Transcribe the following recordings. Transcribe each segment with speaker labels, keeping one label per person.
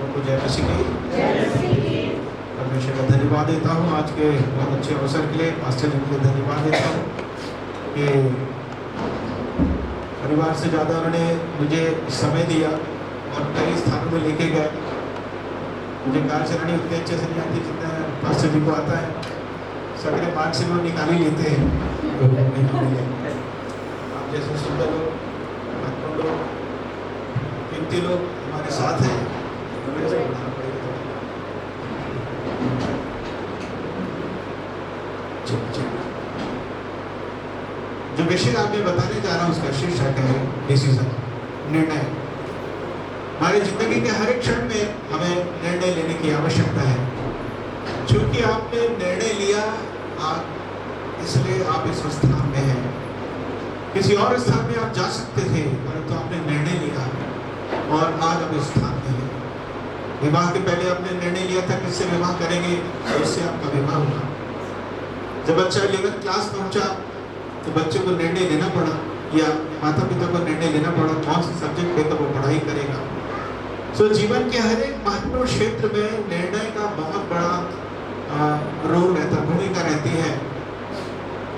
Speaker 1: सबको जय मसीह की। परमेश्वर का धन्यवाद देता हूँ आज के बहुत अच्छे अवसर के लिए। पास्टर जी को धन्यवाद देता हूँ कि परिवार से ज़्यादा उन्होंने मुझे समय दिया और कई स्थानों में लेके गए। मुझे कार चलानी उतने अच्छे से नहीं आती जितना पास्टर जी को आता है। सगरे मार्ग से वो निकाल ही लेते हैं। आप जैसे सुंदर लोग, महत्वपूर्ण लोग, कीमती लोग हमारे साथ हैं। जो विषय आप मैं बताने जा रहा हूँ उसका शीर्षक है डिसीजन, निर्णय। हमारी जिंदगी के हर एक क्षण में हमें निर्णय लेने की आवश्यकता है। क्योंकि आपने निर्णय लिया इसलिए आप इस स्थान में हैं। किसी और स्थान में आप जा सकते थे परंतु आपने निर्णय लिया और आज आप इस स्थान में हैं। विवाह के पहले आपने निर्णय लिया था किससे विवाह करेंगे, उससे आपका विवाह हुआ। जब बच्चा 11th क्लास पहुंचा तो बच्चे को निर्णय लेना पड़ा या माता पिता को निर्णय लेना पड़ा कौन से सब्जेक्ट पे तो वो पढ़ाई करेगा। सो जीवन के हर एक महत्वपूर्ण क्षेत्र में निर्णय का बहुत बड़ा रोल रहता, भूमिका रहती है।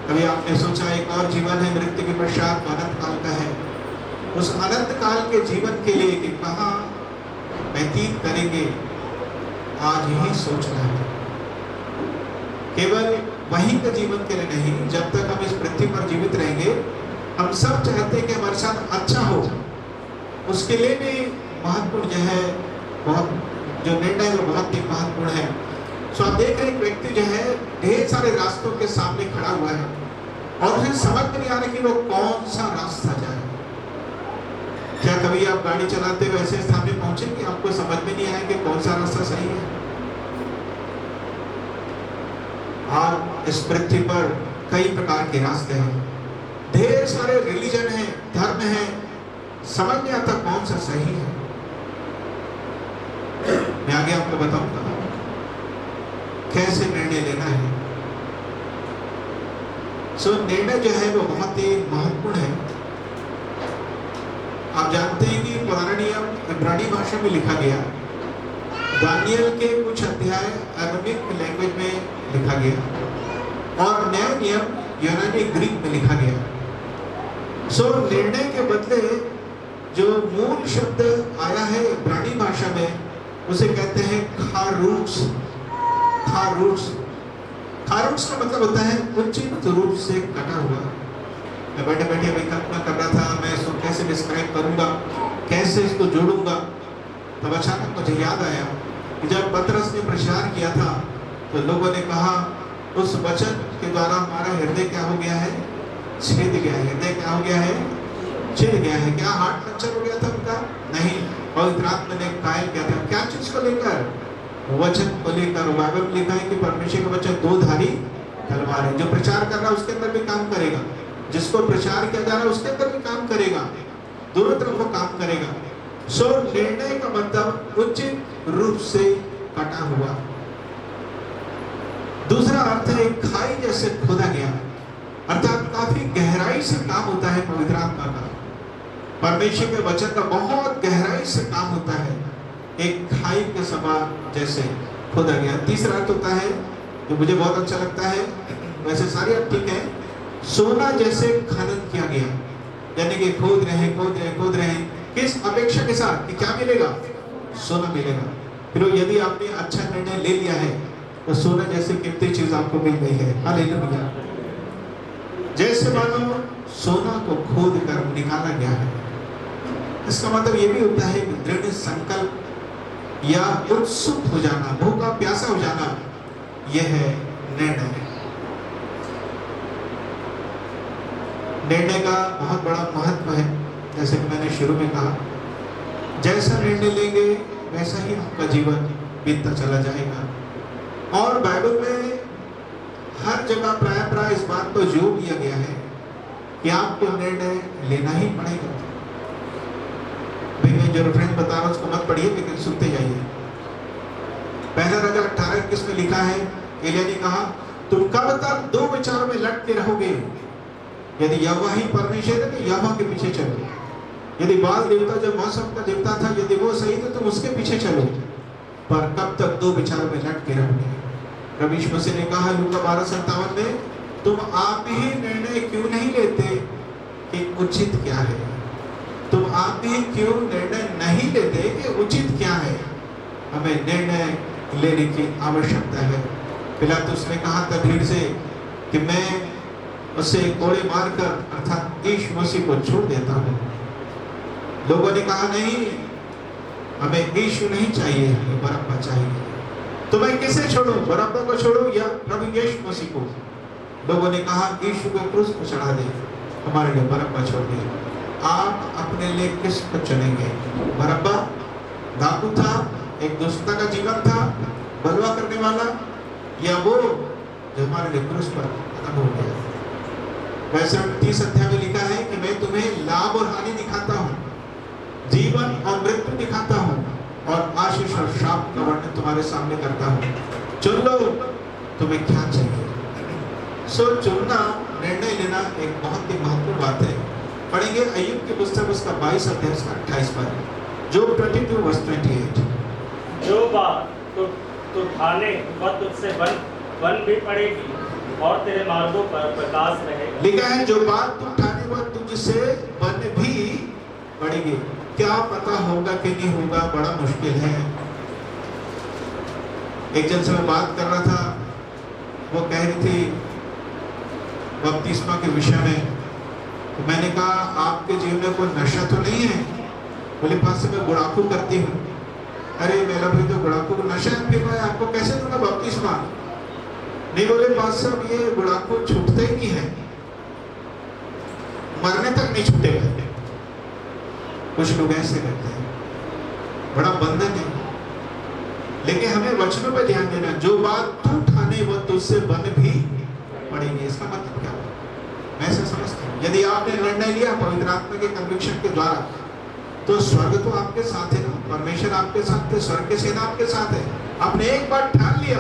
Speaker 1: कभी आपने सोचा एक और जीवन है मृत्यु के पश्चात, अनंत काल का है। उस अनंत काल के जीवन के लिए कि कहाँ व्यतीत करेंगे आज ही सोचना है। केवल वहीं के जीवन के लिए नहीं, जब तक हम इस पृथ्वी पर जीवित रहेंगे हम सब चाहते हैं कि हमारे साथ अच्छा हो। उसके लिए भी महत्वपूर्ण जो है, बहुत जो निर्णय है बहुत ही महत्वपूर्ण है। सो आप देख रहे एक व्यक्ति जो है ढेर सारे रास्तों के सामने खड़ा हुआ है और उसे समझ में नहीं आ रहा कि वो कौन सा रास्ता जाए। क्या कभी आप गाड़ी चलाते हुए ऐसे स्थान में पहुंचे कि आपको समझ में नहीं आया कि कौन सा रास्ता सही है? आज इस पृथ्वी पर कई प्रकार के रास्ते हैं, ढेर सारे रिलीजन हैं, धर्म हैं, समझ नहीं आता कौन सा सही है। मैं आगे आपको बताऊंगा कैसे निर्णय लेना है। सो निर्णय जो है वो बहुत ही महत्वपूर्ण है। आप जानते हैं कि पुराना नियम इब्रानी भाषा में लिखा गया, दानियल के कुछ अध्याय अरबिक लैंग्वेज में लिखा गया और नया नियम यूनानी ग्रीक में लिखा गया। सो निर्णय के बदले जो मूल शब्द आया है इब्रानी भाषा में उसे कहते हैं खारूस। खारूस का मतलब होता है उचित रूप से कटा हुआ। मैं बैठे बैठे अभी कल्पना कर रहा था मैं इसको कैसे डिस्क्राइब करूंगा, कैसे इसको जोड़ूंगा। तब अचानक मुझे याद आया कि जब पतरस ने प्रचार किया था तो लोगों ने कहा उस वचन के द्वारा हमारा हृदय क्या हो गया है, छेद गया है। हृदय क्या हो गया है, छेद गया है। क्या हार्ट पंचर हो गया था उनका? नहीं। और इस रात मैंने कायल किया था क्या चीज को लेकर, वचन को लेकर। बाइबल में लिखा है कि परमेश्वर का वचन दो धारी तलवार है। जो प्रचार कर रहा है उसके अंदर भी काम करेगा, जिसको प्रचार किया जा रहा है उसके अंदर भी काम करेगा, दोनों तरफ वो काम करेगा। सो निर्णय का मतलब उचित रूप से कटा हुआ। दूसरा अर्थ है खाई जैसे खोदा गया, अर्थात काफी गहराई से काम होता है पवित्र आत्मा का। परमेश्वर के वचन का बहुत गहराई से काम होता है, एक खाई के समान जैसे खोदा गया। तीसरा अर्थ होता है जो मुझे बहुत अच्छा लगता है, वैसे सारे अर्थ ठीक है, सोना जैसे खनन किया गया। यानी कि खोद रहे किस अपेक्षा के साथ कि क्या मिलेगा, सोना मिलेगा। फिर यदि आपने अच्छा निर्णय ले लिया है तो सोना जैसे कीमती चीज आपको मिल गई है। हालेलुया। जैसे मानो सोना को खोद कर निकाला गया है। इसका मतलब ये भी होता है कि दृढ़ संकल्प या उत्सुक हो जाना, भूखा प्यासा हो जाना, यह है निर्णय। निर्णय का बहुत बड़ा महत्व है। जैसे कि मैंने शुरू में कहा, जैसा निर्णय लेंगे वैसा ही आपका जीवन बीतता चला जाएगा। और बाइबल में हर जगह प्राय इस बात पर जोर दिया गया है कि आपको निर्णय लेना ही पड़ेगा। मैं जो रेफरेंस बता रहा हूं उसको मत पढ़िए लेकिन सुनते जाइए। पहला राजा 18:21 में लिखा है, एलिय्याह ने कहा तुम कब तक दो विचारों में लटके रहोगे? यदि यहोवा ही परमेश्वर है तो यहोवा के पीछे चलो। यदि बाल देवता जो मौसम का देवता था, यदि वो सही तो तुम उसके पीछे चलो। पर कब तक दो विचारों में लटके रहोगे? प्रभु यीशु मसीह ने कहा लूका 12:57 में, तुम आप ही निर्णय क्यों नहीं लेते कि उचित क्या है? तुम आप ही क्यों निर्णय नहीं लेते कि उचित क्या है? हमें निर्णय लेने की आवश्यकता है। पिलातुस ने कहा था भीड़ से कि मैं उसे कोड़े मारकर अर्थात यीशु मसीह को छोड़ देता हूँ। लोगों ने कहा नहीं, हमें यीशु नहीं चाहिए, हमें बरअब्बा चाहिए। तो मैं किसे छोड़ूं, बरअब्बा को छोड़ूं या प्रभु यीशु मसीह को? लोगों ने कहा यीशु को क्रूस पर चढ़ा दे, हमारे लिए बरअब्बा छोड़ दे। आप अपने लिए किसको चुनेंगे? बरअब्बा डाकू था, एक दुष्टता का जीवन था, बलवा करने वाला, या वो जो हमारे लिए क्रूस पर खत्म हो गया? वैसे 30 अध्याय में लिखा है कि मैं तुम्हें लाभ और हानि दिखाता हूँ, जीवन और मृत्यु दिखाता हूँ, और आशीष और श्राप का वर्णन तुम्हारे सामने करता हूँ। चुन लो तुम्हें क्या चाहिए। सो चुनना, निर्णय लेना एक बहुत ही महत्वपूर्ण बात है। पढ़ेंगे अय्यूब की पुस्तक उसका 22 अध्याय उसका 28 पद, जोब 22:28।
Speaker 2: जो बात तो ठाने वह तुझसे बन भी पड़ेगी और तेरे मार्गों पर प्रकाश रहेगा।
Speaker 1: लिखा है जो बात तू ठाने वह तुझसे बन भी पड़ेगी। क्या पता होगा कि नहीं होगा, बड़ा मुश्किल है। एक जन से मैं बात कर रहा था, वो कह रही थी बपतिस्मा के विषय में, तो मैंने कहा आपके जीवन में कोई नशा तो नहीं है? बोले पास मैं गुड़ाखू करती हूँ। अरे मेरा भाई तो गुड़ाखू को नशा है, फिर मैं आपको कैसे दूंगा बपतिस्मा? नहीं बोले पास साहब ये गुड़ाखू छूटते ही नहीं है, मरने तक नहीं छूटेगा। कुछ लोग ऐसे करते हैं, बड़ा बंधन है। लेकिन हमें वचनों पर ध्यान देना, जो बात तू ठाने वो तुझसे बन भी पड़ेगी। इसका मतलब क्या है? मैं ऐसा समझता हूँ, यदि आपने निर्णय लिया पवित्र आत्मा के कन्विक्शन के द्वारा, तो स्वर्ग तो आपके साथ है ना, परमेश्वर आपके साथ है, स्वर्ग की सेना आपके साथ है। आपने एक बार ठान लिया,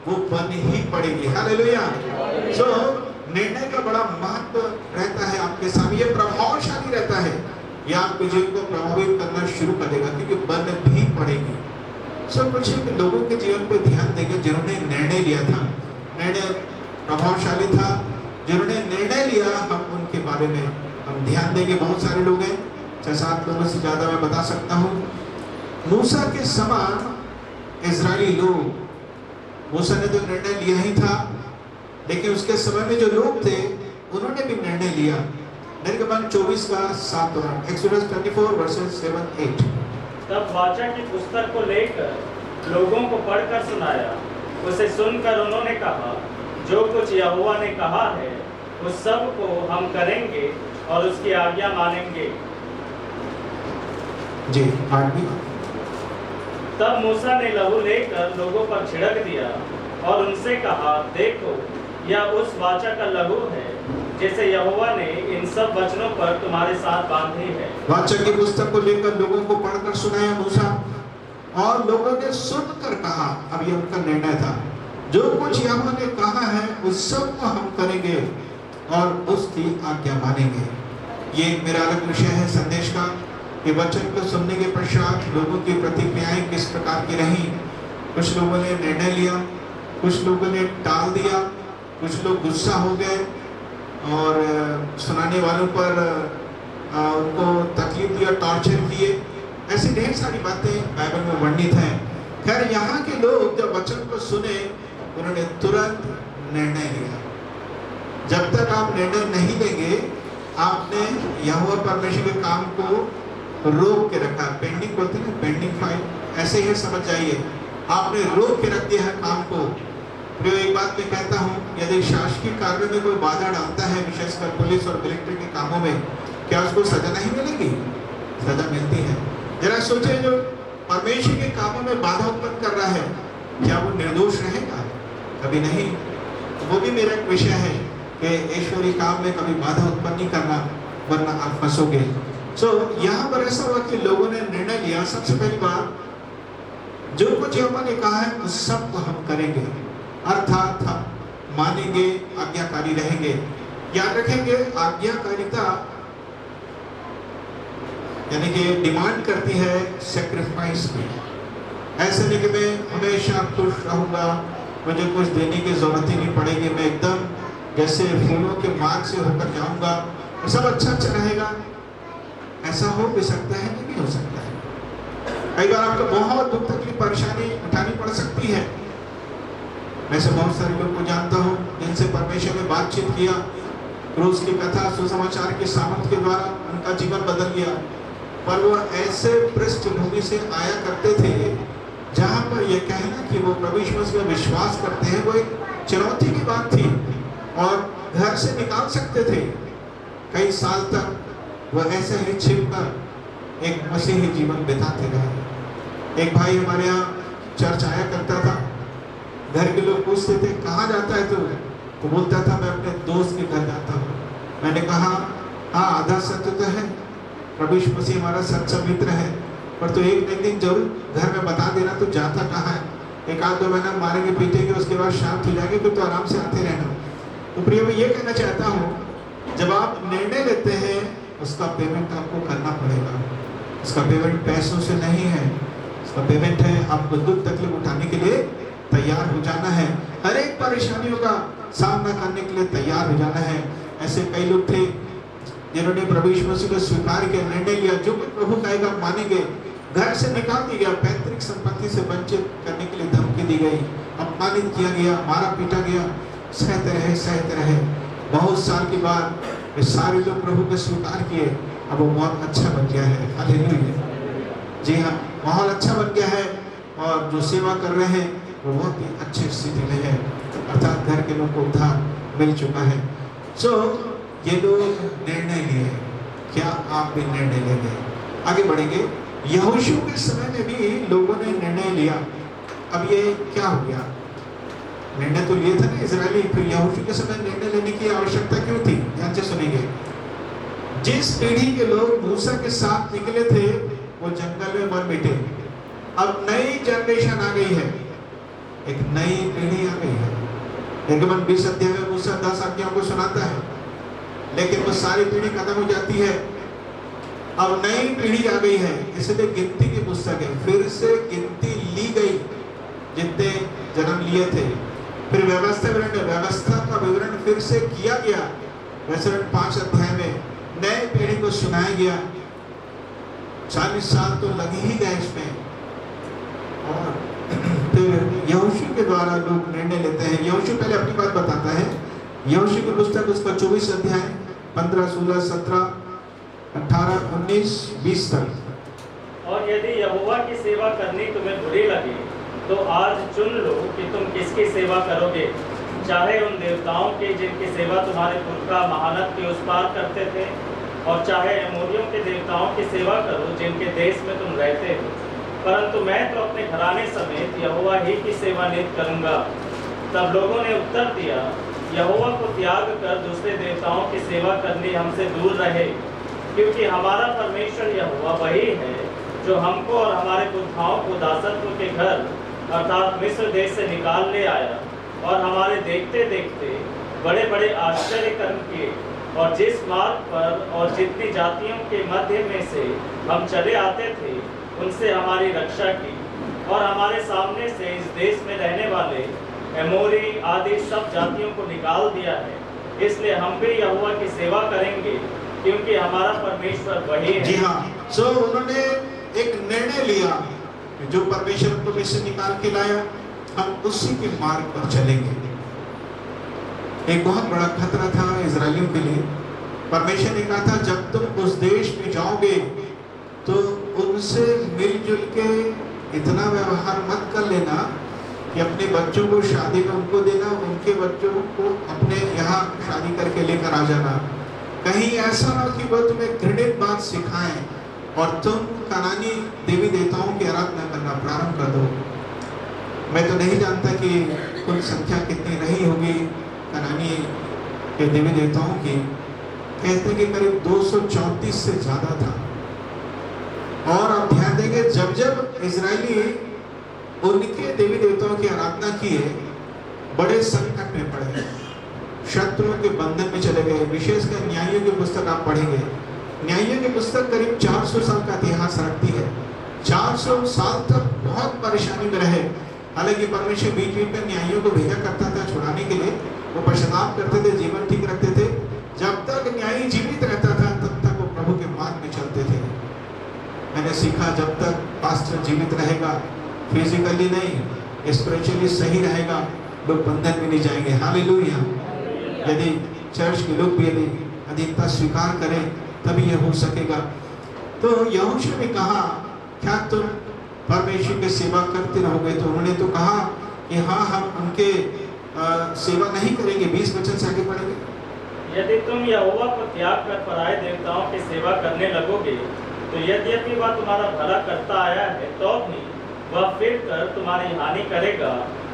Speaker 1: वो बन ही पड़ेगी। हालेलुया। सो निर्णय का बड़ा महत्व रहता है आपके सामने, ये प्रभावशाली रहता है, ये आपके जीवन को प्रभावित करना शुरू कर देगा, क्योंकि बन भी पड़ेगी। सो कुछ लोगों के जीवन पे ध्यान देंगे जिन्होंने निर्णय लिया था, निर्णय प्रभावशाली था, जिन्होंने निर्णय लिया, हम उनके बारे में हम ध्यान देंगे। बहुत सारे लोग हैं, 6-7 लोगों से ज्यादा मैं बता सकता हूँ। मूसा के समान इजरायली लोग, मूसा ने तो निर्णय लिया ही था, लेकिन उसके समय में जो लोग थे उन्होंने भी निर्णय लिया। निर्गमन 24:7 और एक्सोडस 24:7-8।
Speaker 2: तब वाचा की पुस्तक को लेकर लोगों को पढ़कर सुनाया। उसे सुनकर उन्होंने कहा, जो कुछ यहोवा ने कहा है उस सब को हम करेंगे और उसकी आज्ञा मानेंगे।
Speaker 1: जी आगे।
Speaker 2: तब मूसा ने लहू लेकर लोगों पर छिड़क दिया और उनसे कहा, देखो यह उस वाचा का लहू है जैसे यहोवा ने इन सब वचनों पर तुम्हारे साथ बांधी है।
Speaker 1: वाचा की पुस्तक को लेकर लोगों को पढ़कर सुनाया मूसा, और लोगों ने सुनकर कहा, अब ये उनका निर्णय था, जो कुछ यहोवा ने कहा है उस सब को हम करेंगे और उसकी आज्ञा मानेंगे। ये मेरा अलग विषय है संदेश का, कि वचन को सुनने के पश्चात लोगों की प्रतिक्रियाएं किस प्रकार की रही। कुछ लोगों ने निर्णय लिया, कुछ लोगों ने टाल दिया, कुछ लोग गुस्सा हो गए और सुनाने वालों पर उनको तकलीफ दिया, टॉर्चर किए। ऐसी ढेर सारी बातें बाइबल में वर्णित हैं। खैर यहाँ के लोग जब वचन को सुने उन्होंने तुरंत निर्णय लिया। जब तक आप निर्णय नहीं लेंगे, आपने यहोवा परमेश्वर के काम को रोक के रखा। पेंडिंग बोलते हैं, पेंडिंग फाइल, ऐसे ही समझ जाइए, आपने रोक के रख दिया है काम को। प्रियो, एक बात मैं कहता हूँ, यदि शासकीय कार्य में कोई बाधा डालता है, विशेषकर पुलिस और मिलिट्री के कामों में, क्या उसको सजा नहीं मिलेगी? सजा मिलती है। जरा सोचे, जो परमेश्वर के कामों में बाधा उत्पन्न कर रहा है, क्या वो निर्दोष रहेगा? कभी नहीं। वो भी मेरा एक विषय है कि ईश्वरीय काम में कभी बाधा उत्पन्न नहीं करना, वरना आप फंसोगे। सो यहाँ पर ऐसा हुआ कि लोगों ने निर्णय लिया। सबसे पहली बात, जो कुछ यहोवा ने कहा है उस सब को हम करेंगे, अर्थात हम मानेंगे, आज्ञाकारी रहेंगे। याद रखेंगे, आज्ञाकारिता यानी कि डिमांड करती है सैक्रिफाइस की। ऐसे नहीं कि मैं हमेशा खुश रहूंगा, मुझे कुछ देने की जरूरत ही नहीं पड़ेगी, मैं एकदम जैसे फूलों के मार्ग से होकर जाऊंगा और सब अच्छा अच्छा रहेगा। ऐसा हो भी सकता है, नहीं हो सकता है। कई बार आपको बहुत दुख तकलीफ परेशानी उठानी पड़ सकती है। मैं से बहुत सारे लोग को जानता हूँ जिनसे परमेश्वर ने बातचीत किया, रोज की कथा सुसमाचार के सामर्थ के द्वारा उनका जीवन बदल गया। पर वो ऐसे पृष्ठभूमि से आया करते थे जहाँ पर यह कहना कि वो प्रभु यीशु मसीह में विश्वास करते हैं वो एक चुनौती की बात थी और घर से निकाल सकते थे। कई साल तक वो ऐसे ही छिपकर एक मसीही जीवन बिताते रहे। एक भाई हमारे यहाँ चर्च आया करता था, घर के लोग पूछते थे कहाँ जाता है तो बोलता था मैं अपने दोस्त के घर जाता हूँ। मैंने कहा हाँ, आधा सत्य तो है, प्रभु यीशु मसीह हमारा सच्चा मित्र है, पर तो एक दिन जरूर घर में बता देना तो जाता कहाँ है। एक आध दो महीना मारेंगे पीटेंगे, उसके बाद शांत हो जाएंगे, फिर तो आराम से आते रहना। तो प्रिय मैं ये कहना चाहता हूँ, जब आप निर्णय लेते हैं उसका पेमेंट आपको करना पड़ेगा। उसका पेमेंट पैसों से नहीं है, उसका पेमेंट है आपको दुख तकलीफ उठाने के लिए तैयार हो जाना है, हर एक परेशानियों का सामना करने के लिए तैयार हो जाना है। ऐसे कई लोग थे जिन्होंने प्रभु यीशु मसीह को स्वीकार किया, निर्णय लिया, जो भी प्रभु कहेगा मानेंगे। घर से निकाल दिया गया, पैतृक संपत्ति से वंचित करने के लिए धमकी दी गई, अपमानित किया गया, मारा पीटा गया, सहते रहे। बहुत साल के बाद वे सारे लोग प्रभु को स्वीकार किए, अब वो बहुत अच्छा बन गया है। हालेलुया। जी हाँ, माहौल अच्छा बन गया है और जो सेवा कर रहे हैं वो बहुत ही अच्छी स्थिति में है, अर्थात घर के लोग को उद्धार मिल चुका है। ये लोग निर्णय लिए, क्या आप भी निर्णय लेंगे? आगे बढ़ेंगे। यहोशू के समय में भी लोगों ने निर्णय लिया। अब ये क्या हो गया? निर्णय तो लिए थे ना इजरायली, फिर यहोशू के समय निर्णय लेने की आवश्यकता क्यों थी? ध्यान से सुनेंगे। जिस पीढ़ी के लोग मूसा के साथ निकले थे वो जंगल में मर मिटे। अब नई जनरेशन आ गई है, एक नई पीढ़ी आ गई है। निर्गमन 20 अध्याय में मूसा 10 आज्ञाओं को सुनाता है, लेकिन वो सारी पीढ़ी खत्म हो जाती है। अब नई पीढ़ी आ गई है, इसलिए गिनती की पुस्तक है, फिर से गिनती ली गई जितने जन्म लिए थे। फिर व्यवस्था का विवरण फिर से किया गया। वैसे 5 अध्याय में नई पीढ़ी को सुनाया गया। 40 साल तो लग ही गए इसमें। और फिर यहोशू के द्वारा लोग निर्णय लेते हैं। यहोशू पहले अपनी बात बताता है। यहोशू की पुस्तक उसका 24 अध्याय 15, 16, 17, 18, 19, 20 तक।
Speaker 2: और यदि यहोवा की सेवा करनी तुम्हें बुरी लगे तो आज चुन लो कि तुम किसकी सेवा करोगे, चाहे उन देवताओं की जिनकी सेवा तुम्हारे पुरखा महानद के उस पार करते थे, और चाहे अमोरियों के देवताओं की सेवा करो जिनके देश में तुम रहते हो। परंतु मैं तो अपने घराने समेत यहोवा ही की सेवा नित करूँगा। तब लोगों ने उत्तर दिया, यहोवा को त्याग कर दूसरे देवताओं की सेवा करनी हमसे दूर रहे, क्योंकि हमारा परमेश्वर यहोवा वही है जो हमको और हमारे पुरखाओं को दासत्व के घर अर्थात मिस्र देश से निकाल ले आया और हमारे देखते देखते बड़े बड़े आश्चर्य कर्म किए, और जिस मार्ग पर और जितनी जातियों के मध्य में से हम चले आते थे उनसे हमारी रक्षा की, और हमारे सामने से इस देश में रहने वाले एमोरी आदि सब जातियों को निकाल दिया है। इसलिए हम भी यहोवा की सेवा करेंगे, क्योंकि हमारा परमेश्वर वही है।
Speaker 1: जी हाँ, उन्होंने एक निर्णय लिया, जो परमेश्वर को मिस्र निकाल के लाया, हम उसी के मार्ग पर चलेंगे। एक बहुत बड़ा खतरा था इजरायलियों के लिए। परमेश्वर ने कहा था जब तुम उस देश में जाओगे तो उनसे मिलजुल के इतना व्यवहार मत कर लेना कि अपने बच्चों को शादी में उनको देना, उनके बच्चों को अपने यहाँ शादी करके लेकर आ जाना। कहीं ऐसा ना कि वो तुम्हें घृणित बात सिखाएं और तुम कनानी देवी देवताओं की आराधना करना प्रारंभ कर दो। मैं तो नहीं जानता कि कुल संख्या कितनी रही होगी कनानी के देवी देवताओं की। कहते हैं कि करीब 234 से ज्यादा था। और आप ध्यान देंगे, जब जब इजरायली उनके देवी देवताओं की आराधना किए, बड़े संकट में पड़े, शत्रुओं के बंधन में चले गए। विशेषकर न्यायियों की पुस्तक आप पढ़ेंगे, न्यायियों की पुस्तक करीब 400 साल का इतिहास रखती है। 400 साल तक बहुत परेशानी में रहे। हालांकि परमेश्वर बीच बीच में न्यायियों को भेजा करता था छुड़ाने के लिए, वो पश्चाताप करते थे, जीवन ठीक रखते थे। जब तक न्यायी जीवित रहता था तब तक वो प्रभु के मार्ग में चलते थे। मैंने सीखा जब तक पास्टर जीवित रहेगा, फिजिकली नहीं स्पिरिचुअली सही रहेगा, लोग बंधन में नहीं जाएंगे। हालेलुया। यदि चर्च के लोग भी यदि अधीनता स्वीकार करें तभी यह हो सकेगा। तो यहोशू ने कहा, क्या तुम परमेश्वर की सेवा करते रहोगे? तो उन्होंने तो कहा कि हाँ, हम उनके सेवा नहीं करेंगे। 20 वचन से आगे पढ़ेंगे।
Speaker 2: यदि तुम यहोवा को त्याग कर पराये देवताओं की सेवा करने लगोगे, तो यद्यपि वह तुम्हारा भला करता आया है तो भी वह फिर कर तुम्हारी हानि करेगा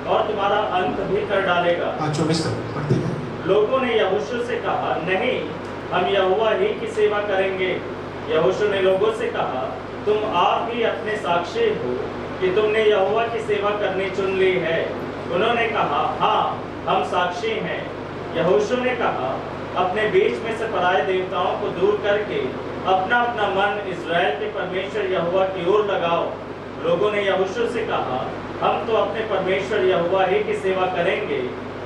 Speaker 2: और तुम्हारा अंत भी कर डालेगा।
Speaker 1: 24 तक पढ़ते हैं।
Speaker 2: लोगों ने यहोशू से कहा, नहीं, हम यहोवा ही की सेवा करेंगे। यहोशू ने लोगों से कहा, तुम आप ही अपने साक्षी हो कि तुमने यहोवा की सेवा करनी चुन ली है। उन्होंने कहा, हाँ, हम साक्षी हैं। यहोशू ने कहा, अपने बीच में से पराये देवताओं को दूर करके अपना अपना मन इस्राएल के परमेश्वर यहोवा की ओर लगाओ। लोगों ने यहोशू से कहा, हम तो अपने परमेश्वर यहोवा ही की सेवा करेंगे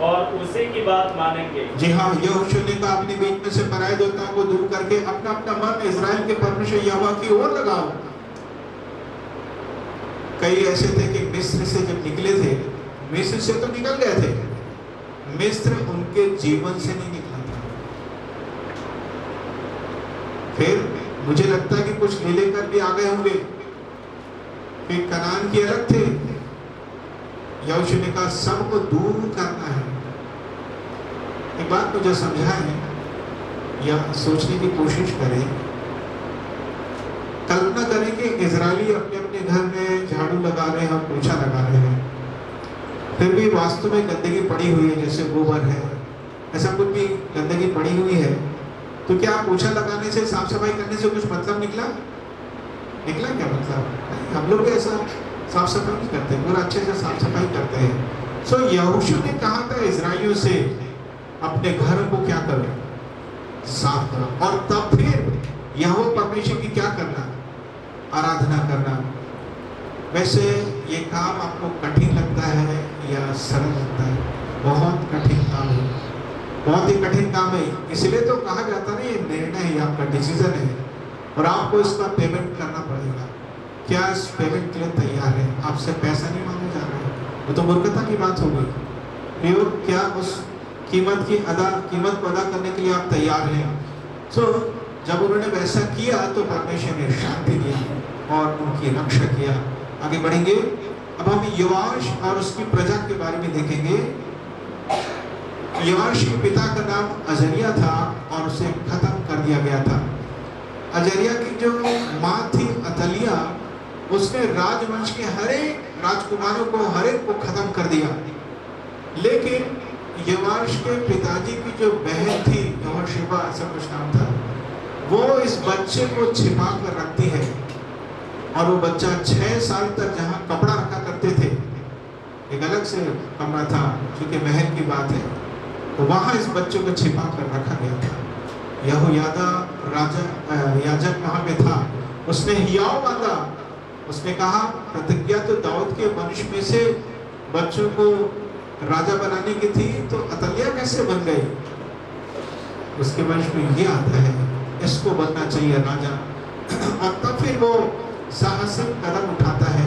Speaker 2: और उसी की बात मानेंगे।
Speaker 1: जी हाँ, यहोशू ने कहा अपने बीच में से पराये देवताओं को दूर करके अपना अपना मन इस्राएल के परमेश्वर यहोवा की ओर लगाओ। कई ऐसे थे कि मिस्र से जब निकले थे, मिस्र से तो निकल गए थे, मिस्र उनके जीवन से नहीं निकला था। फिर मुझे लगता है कि कुछ ले लेकर भी आ गए होंगे। फिर कनान की अलग थे। यहोशू ने कहा सबको दूर करना है। एक बात मुझे समझाएं या सोचने की कोशिश करें। कल्पना करें कि इजरायली अपने अपने घर में झाड़ू लगा रहे हैं और पोछा लगा रहे हैं, फिर भी वास्तव में गंदगी पड़ी हुई है, जैसे गोबर है, ऐसा कुछ भी गंदगी पड़ी हुई है। तो क्या पोछा लगाने से, साफ सफाई करने से कुछ मतलब निकला क्या मतलब? हम लोग ऐसा साफ सफाई नहीं करते, पूरा अच्छे से साफ सफाई करते हैं। सो यहोशू ने कहा था इजराइलियों से अपने घर को क्या करो, साफ करो, और तब फिर यहोवा परमेश्वर की क्या करना, आराधना करना। वैसे ये काम आपको कठिन लगता है या सरल लगता है? बहुत कठिन काम है, बहुत ही कठिन काम है। इसलिए तो कहा जाता है ये निर्णय है, आपका डिसीजन है और आपको इसका पेमेंट करना पड़ेगा। क्या इस पेमेंट के लिए तैयार है? आपसे पैसा नहीं मांगा जा रहा है, वो तो मूर्खता की बात होगी। क्या उस कीमत को अदा करने के लिए आप तैयार हैं? तो जब उन्होंने वैसा किया तो परमेश्वर ने शांति दिया और उनकी रक्षा किया। आगे बढ़ेंगे। अब हम योआश और उसकी प्रजा के बारे में देखेंगे। योआश के पिता का नाम अजरिया था और उसे खत्म कर दिया गया था। अजरिया की जो माँ थी अतलिया, उसने राजवंश के हरेक राजकुमारों को हरेक को खत्म कर दिया। लेकिन योआश के पिताजी की जो बहन थी, यहोशेबा ऐसा कुछ नाम था, वो इस बच्चे को छिपा कर रखती है और वो बच्चा 6 साल तक जहाँ कपड़ा रखा करते थे, एक अलग से कमरा था क्योंकि महल की बात है, तो वहाँ इस बच्चे को छिपा कर रखा गया था। यहोयादा याजक वहाँ पे था, उसने हियाव बांधा, उसने कहा प्रतिज्ञा तो दाऊद के वंश में से बच्चों को राजा बनाने की थी, तो अतलिया कैसे बन गई? उसके वंश में ये आता है, इसको बनना चाहिए राजा। और तब फिर वो साहसिक कदम उठाता है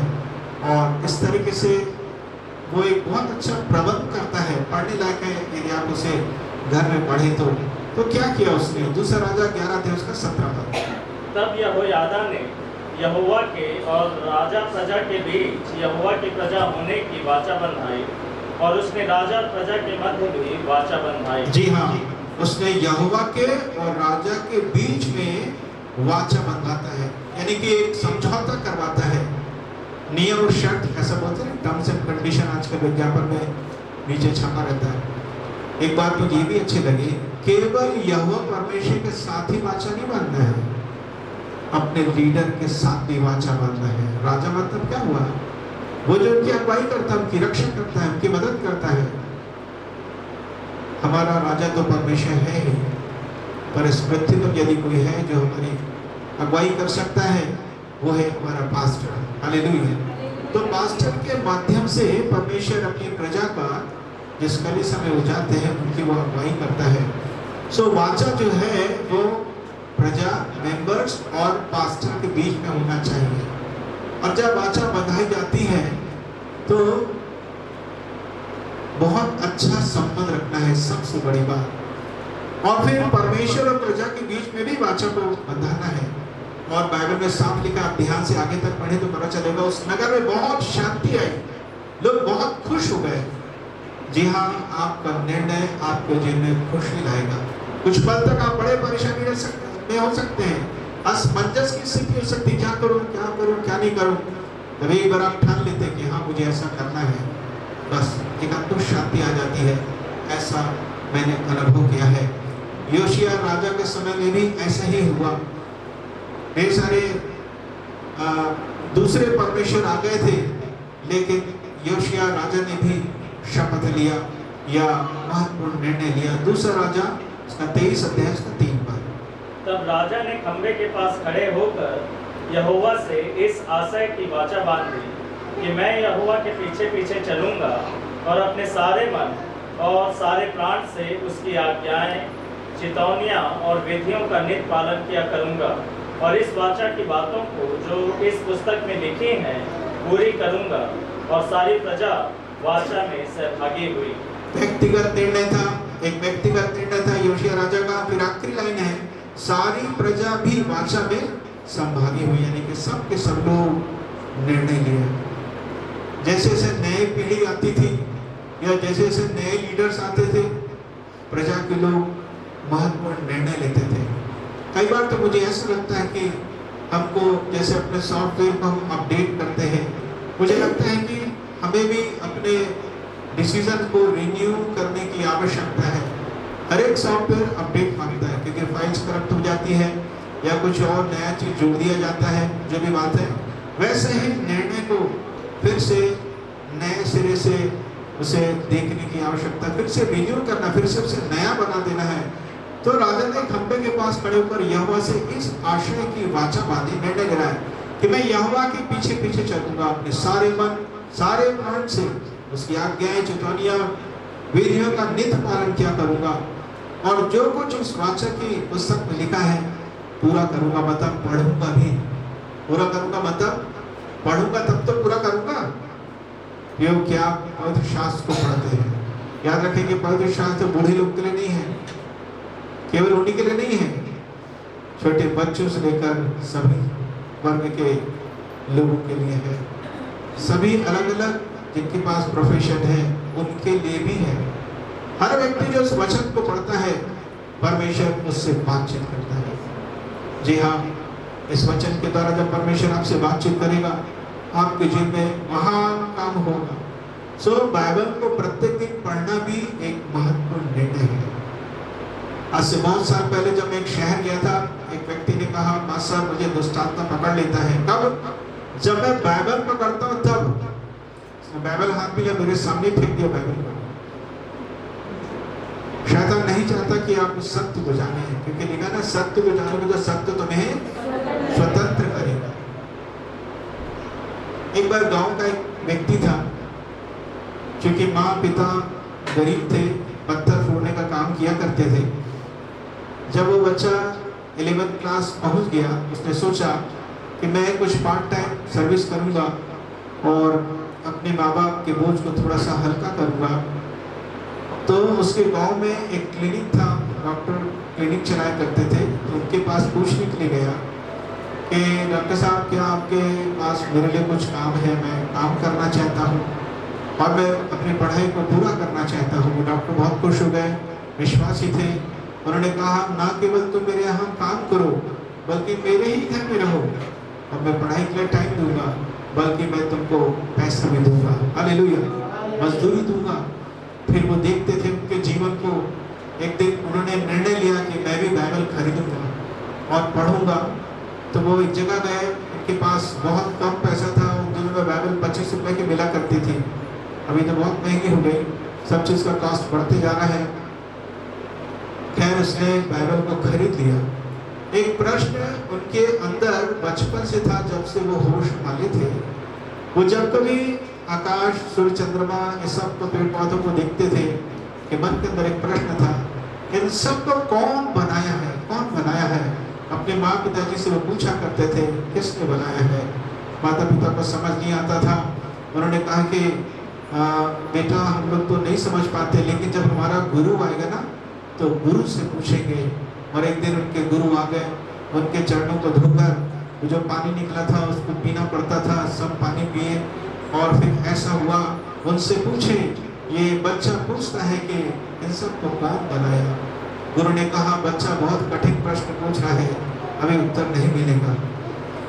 Speaker 1: और इस तरीके से वो एक बहुत अच्छा प्रबंध करता है। पढ़ने लायक है यदि आप उसे घर में पढ़े तो क्या किया उसने? दूसरा राजा 11 अध्याय उसका 17 पद।
Speaker 2: तब यहोयादा ने यहोवा के और राजा प्रजा के बीच यहोवा की प्रजा होने की वाचा बंधाई और उसने राजा और प्रजा के मध्य भी वाचा बंधाई।
Speaker 1: जी हाँ, उसने यहोवा के और राजा के बीच में वाचा बंधाता है, यानी कि एक समझौता करवाता है। नियम और शर्त ऐसा बोलते हैं, टर्म्स एंड कंडीशन आजकल विज्ञापन में नीचे छपा रहता है। एक बात मुझे ये भी अच्छी लगी, केवल यहोवा परमेश्वर के साथ ही वाचा नहीं बांधना है, अपने लीडर के साथ भी वाचा बांधना है। राजा मतलब क्या हुआ? वो जो उनकी अगुवाई करता है, उनकी रक्षा करता है, उनकी मदद करता है। हमारा राजा तो परमेश्वर है ही, पर इस पृथ्वी पर यदि कोई है जो हमारी अगुवाई कर सकता है वो है हमारा पास्टर। हालेलुया। तो पास्टर के माध्यम से परमेश्वर अपनी प्रजा का जिस कलीसिया में वो जाते हैं उनकी वो अगुवाई करता है। सो वाचा जो है वो प्रजा, मेंबर्स और पास्टर के बीच में होना चाहिए। और जब वाचा बंधाई जाती है तो बहुत अच्छा संबंध रखना है, सबसे बड़ी बात। और फिर परमेश्वर और प्रजा के बीच में भी वाचा को बंधाना है। और बाइबल में साफ लिखा, आप ध्यान से आगे तक पढ़े तो पता चलेगा, उस नगर में बहुत शांति आई, लोग बहुत खुश हो गए। जी हाँ, आपका निर्णय आपके जीवन में खुशी लाएगा। कुछ पल तक आप बड़े परेशानी में हो सकते हैं, असमंजस की स्थिति हो सकती, क्या करूं क्या नहीं करूं। तभी एक बार आप ठान लेते कि हाँ मुझे ऐसा करना है, बस एक अद्भुत शांति आ जाती है। ऐसा मैंने अनुभव किया है। योशिया राजा के समय में भी ऐसा ही हुआ। ढेर सारे दूसरे परमेश्वर आ गए थे, लेकिन योशिया राजा ने भी शपथ लिया या महत्वपूर्ण निर्णय लिया। दूसरा राजा उसका 23 अध्याय उसका 3 पद।
Speaker 2: तब राजा ने खंबे के पास खड़े होकर यहोवा से इस आशय की वाचा बांधी कि मैं यहोवा के पीछे पीछे चलूंगा और अपने सारे मन और सारे प्राण से उसकी आज्ञाएं, चितौनियां और विधियों का नित पालन किया करूंगा, और इस वाचा की बातों को जो इस पुस्तक में लिखी हैं पूरी करूंगा। और सारी प्रजा वाचा में सहभागी हुई।
Speaker 1: व्यक्तिगत निर्णय था, एक व्यक्तिगत निर्णय था योशिया राजा का। फिर आखिरी लाइन है, सारी प्रजा भी वाचा में सहभागी हुई, यानी कि सब के सब लोग निर्णय लिए। जैसे जैसे नई पीढ़ी आती थी या जैसे जैसे नए लीडर्स आते थे, प्रजा के लोग महत्वपूर्ण निर्णय लेते थे। कई बार तो मुझे ऐसा लगता है कि हमको जैसे अपने सॉफ्टवेयर को हम अपडेट करते हैं, मुझे लगता है कि हमें भी अपने डिसीजन को रिन्यू करने की आवश्यकता है। हर एक सॉफ्टवेयर अपडेट मांगता है, क्योंकि फाइल्स करप्ट हो जाती है या कुछ और नया चीज जोड़ दिया जाता है, जो भी बात है। वैसे ही निर्णय को फिर से नए सिरे से उसे देखने की आवश्यकता, फिर से रिन्यू करना, फिर से उसे नया बना देना है। तो राजा ने खंबे के पास खड़े होकर यहोवा से इस आशय की वाचा बांधी, निर्णय लिया कि मैं यहोवा के पीछे पीछे चलूंगा, अपने सारे मन सारे प्राण से उसकी आज्ञाएं, चितौनियां, विधियों का नित पालन किया करूंगा, और जो कुछ उस वाचा की पुस्तक में लिखा है पूरा करूंगा। मतलब पढ़ूंगा भी, पूरा करूंगा मतलब पढ़ूंगा तब तो पूरा करूंगा। क्योंकि आप पवित्र शास्त्र को पढ़ते हैं, याद रखेंगे पवित्र शास्त्र बूढ़े लोग के लिए नहीं है, केवल उन्हीं के लिए नहीं है, छोटे बच्चों से लेकर सभी वर्ग के लोगों के लिए है। सभी अलग अलग जिनके पास प्रोफेशन है उनके लिए भी है। हर व्यक्ति जो उस वचन को पढ़ता है, परमेश्वर उससे बातचीत करता है। जी हाँ, इस वचन के द्वारा जब परमेश्वर आपसे बातचीत करेगा, आपके जीवन में महान काम होगा। सो बाइबल को प्रत्येक दिन पढ़ना भी एक महत्वपूर्ण निर्णय है। आज से बहुत साल पहले जब मैं एक शहर गया था, एक व्यक्ति ने कहा, मास्टर मुझे दुष्टात्मा पकड़ लेता है। कब? जब मैं बाइबल पकड़ता हूँ तब। बाइबल हाथ में मेरे सामने फेंक दिया बाइबल को। शैतान नहीं चाहता कि आप उस सत्य को जाने, क्योंकि लिखा ना, सत्य को जानोगे तो सत्य तुम्हें स्वतंत्र करेगा। एक बार गांव का एक व्यक्ति था, क्योंकि माँ पिता गरीब थे, पत्थर फोड़ने का काम किया करते थे। जब वो बच्चा 11th क्लास पहुंच गया, उसने सोचा कि मैं कुछ पार्ट टाइम सर्विस करूंगा और अपने माँ बाप के बोझ को थोड़ा सा हल्का करूंगा। तो उसके गांव में एक क्लिनिक था, डॉक्टर क्लिनिक चलाया करते थे। तो उनके पास पूछने के लिए गया कि डॉक्टर साहब क्या आपके पास मेरे लिए कुछ काम है, मैं काम करना चाहता हूँ और मैं अपनी पढ़ाई को पूरा करना चाहता हूँ। डॉक्टर बहुत खुश हो गए, विश्वासी थे। उन्होंने कहा, ना केवल तुम मेरे यहाँ काम करो, बल्कि मेरे ही घर में रहो, और मैं पढ़ाई के लिए टाइम दूंगा, बल्कि मैं तुमको पैसा भी दूंगा, हालेलुया, मजदूरी दूंगा। फिर वो देखते थे उनके जीवन को। एक दिन उन्होंने निर्णय लिया कि मैं भी बाइबल खरीदूंगा और पढ़ूंगा। तो वो एक जगह गए, उनके पास बहुत कम पैसा था। उन दिनों में बाइबल 25 रुपए की मिला करती थी, अभी तो बहुत महंगी हो गई, सब चीज़ का कॉस्ट बढ़ते जा रहा है। खैर उसने बाइबल को खरीद लिया एक प्रश्न उनके अंदर बचपन से था, जब से वो होश संभाले थे। वो जब कभी आकाश, सूर्य, चंद्रमा, इस सब को, पेड़ पौधों को देखते थे कि मन के अंदर एक प्रश्न था, इन सब को कौन बनाया है, कौन बनाया है। अपने माँ पिताजी से वो पूछा करते थे, किसने बनाया है। माता पिता को समझ नहीं आता था। उन्होंने कहा कि बेटा हम लोग तो नहीं समझ पाते, लेकिन जब हमारा गुरु आएगा ना तो गुरु से पूछेंगे। और एक दिन उनके गुरु आ गए, उनके चरणों को धोकर जो पानी निकला था उसको पीना पड़ता था, सब पानी पिए। और फिर ऐसा हुआ, उनसे पूछे, ये बच्चा पूछता है कि इन सब को कौन बनाया। गुरु ने कहा, बच्चा बहुत कठिन प्रश्न पूछ रहा है, अभी उत्तर नहीं मिलेगा।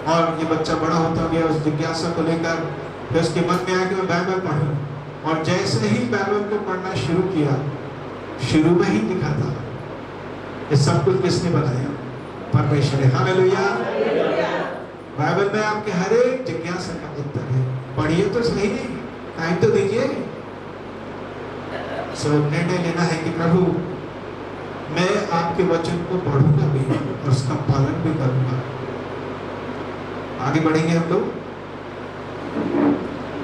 Speaker 1: और ये बच्चा बड़ा होता गया उस जिज्ञासा को लेकर। फिर उसके मन में आया कि मैं बाइबल पढ़ूं। और जैसे ही बाइबल को पढ़ना शुरू किया, शुरू में ही लिखा था ये सब कुछ किसने बनाया, परमेश्वर है। हालेलुया। बाइबल में आपके हर एक जिज्ञासा का उत्तर है। पढ़िए तो सही, टाइम तो दीजिए। निर्णय लेना है कि प्रभु मैं आपके वचन को पढ़ूंगा भी और उसका पालन भी करूंगा। आगे बढ़ेंगे हम लोग।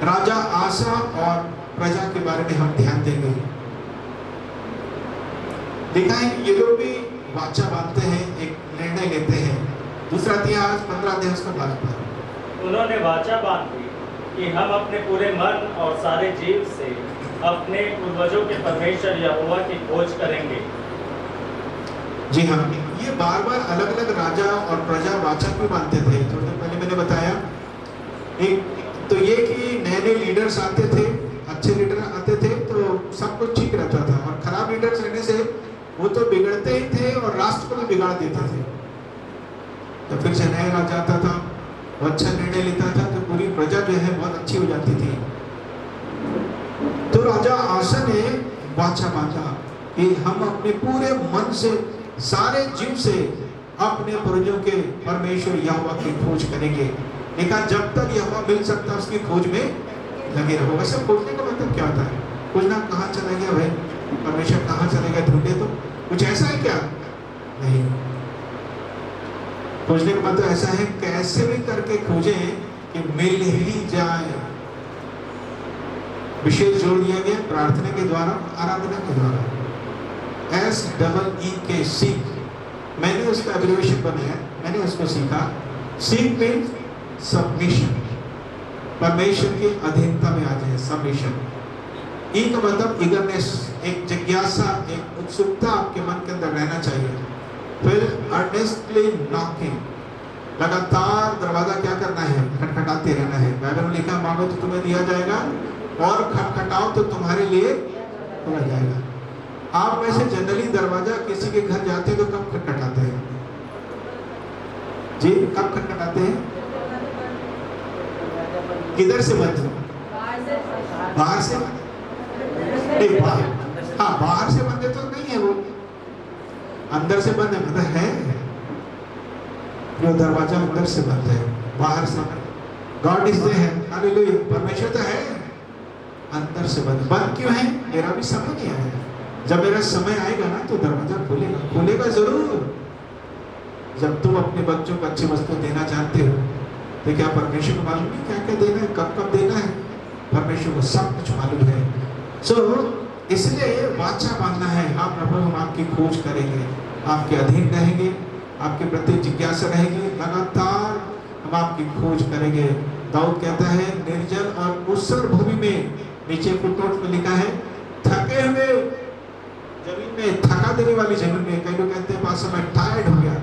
Speaker 1: राजा आसा और प्रजा के बारे में हम ध्यान देंगे। देखा है ये लोग भी वाचा बांधते हैं, एक निर्णय लेते हैं। दूसरा इतिहास 15 अध्याय उसका 12 पद।
Speaker 2: उन्होंने वाचा बांधी कि हम अपने पूरे मन और सारे जीव से अपने पूर्वजों के परमेश्वर यहोवा की खोज करेंगे।
Speaker 1: जी हाँ, ये बार बार अलग अलग राजा और प्रजा वाचा क्यों बांधते थे। थोड़ी देर पहले मैंने बताया, एक तो ये कि नए नए लीडर्स आते थे, अच्छे लीडर आते थे तो सब कुछ ठीक रहता था, और खराब लीडर्स रहने से वो तो बिगड़ते ही थे और राष्ट्र को भी बिगाड़ देते थे। तो फिर से नया राजा आता था, वो अच्छा निर्णय लेता था तो पूरी प्रजा जो है बहुत अच्छी हो जाती थी। तो राजा आसा ने वाचा बांधा कि हम अपने पूरे मन से, सारे जीव से अपने पूर्वजों के परमेश्वर यहोवा की खोज करेंगे। देखा, जब तक यहोवा मिल सकता है उसकी खोज में लगे रहो। वैसे खोजने का मतलब क्या होता है? खोजना कहाँ चला गया भाई, परमेश्वर कहाँ चले गए, ढूंढे तो कुछ ऐसा है क्या? नहीं। खोजने का मतलब ऐसा है कैसे भी करके खोजें कि मिल ही जाए। विशेष जोड़ दिया गया प्रार्थना के द्वारा, आराधना के द्वारा। SEEK सीख, मैंने उसका एब्रिविएशन बनाया, मैंने उसको सीखा। सीख मीन्स सबमिशन, परमेश्वर की अधीनता में आ जाए, सबमिशन। ई का मतलब ईगरनेस, एक जिज्ञासा, एक उत्सुकता आपके मन के अंदर रहना चाहिए। फिर अर्नेस्टली नॉकिंग, लगातार दरवाजा क्या करना है, खटखटाते रहना है। बाइबल में लिखा, मांगो तो तुम्हें दिया जाएगा और खटखटाओ तो तुम्हारे लिए खोला जाएगा। आप वैसे जनरली दरवाजा किसी के घर जाते हैं तो कब खटखटाते हैं जी? कब खटखटाते हैं? किधर से बंद? बाहर से? नहीं, हाँ, बाहर से बंद तो नहीं है, वो अंदर से बंद है। मतलब है जो दरवाजा अंदर से बंद है, बाहर से। गॉड इज देयर, हालेलुया, परमेश्वर तो है, अंदर से बंद। बंद क्यों है? मेरा भी समय नहीं आया। जब मेरा समय आएगा ना तो दरवाजा खुलेगा, खुलेगा जरूर। जब तुम अपने बच्चों को अच्छी वस्तु देना चाहते हो तो क्या परमेश्वर को मालूम नहीं क्या क्या देना है, कब कब देना है? परमेश्वर को सब कुछ मालूम है। इसलिए वाचा बांधना है। हाँ प्रभु, हम आपकी खोज करेंगे, आपके अधीन रहेंगे, आपके प्रति जिज्ञासा रहेगी, लगातार हम आपकी खोज करेंगे। दाऊद कहता है, निर्जल और ऊसर भूमि में, नीचे फुटनोट में लिखा है, थके हुए जमीन में, थका देने वाली जमीन में। कई लोग कहते हैं पास मैं टायर्ड हो गया,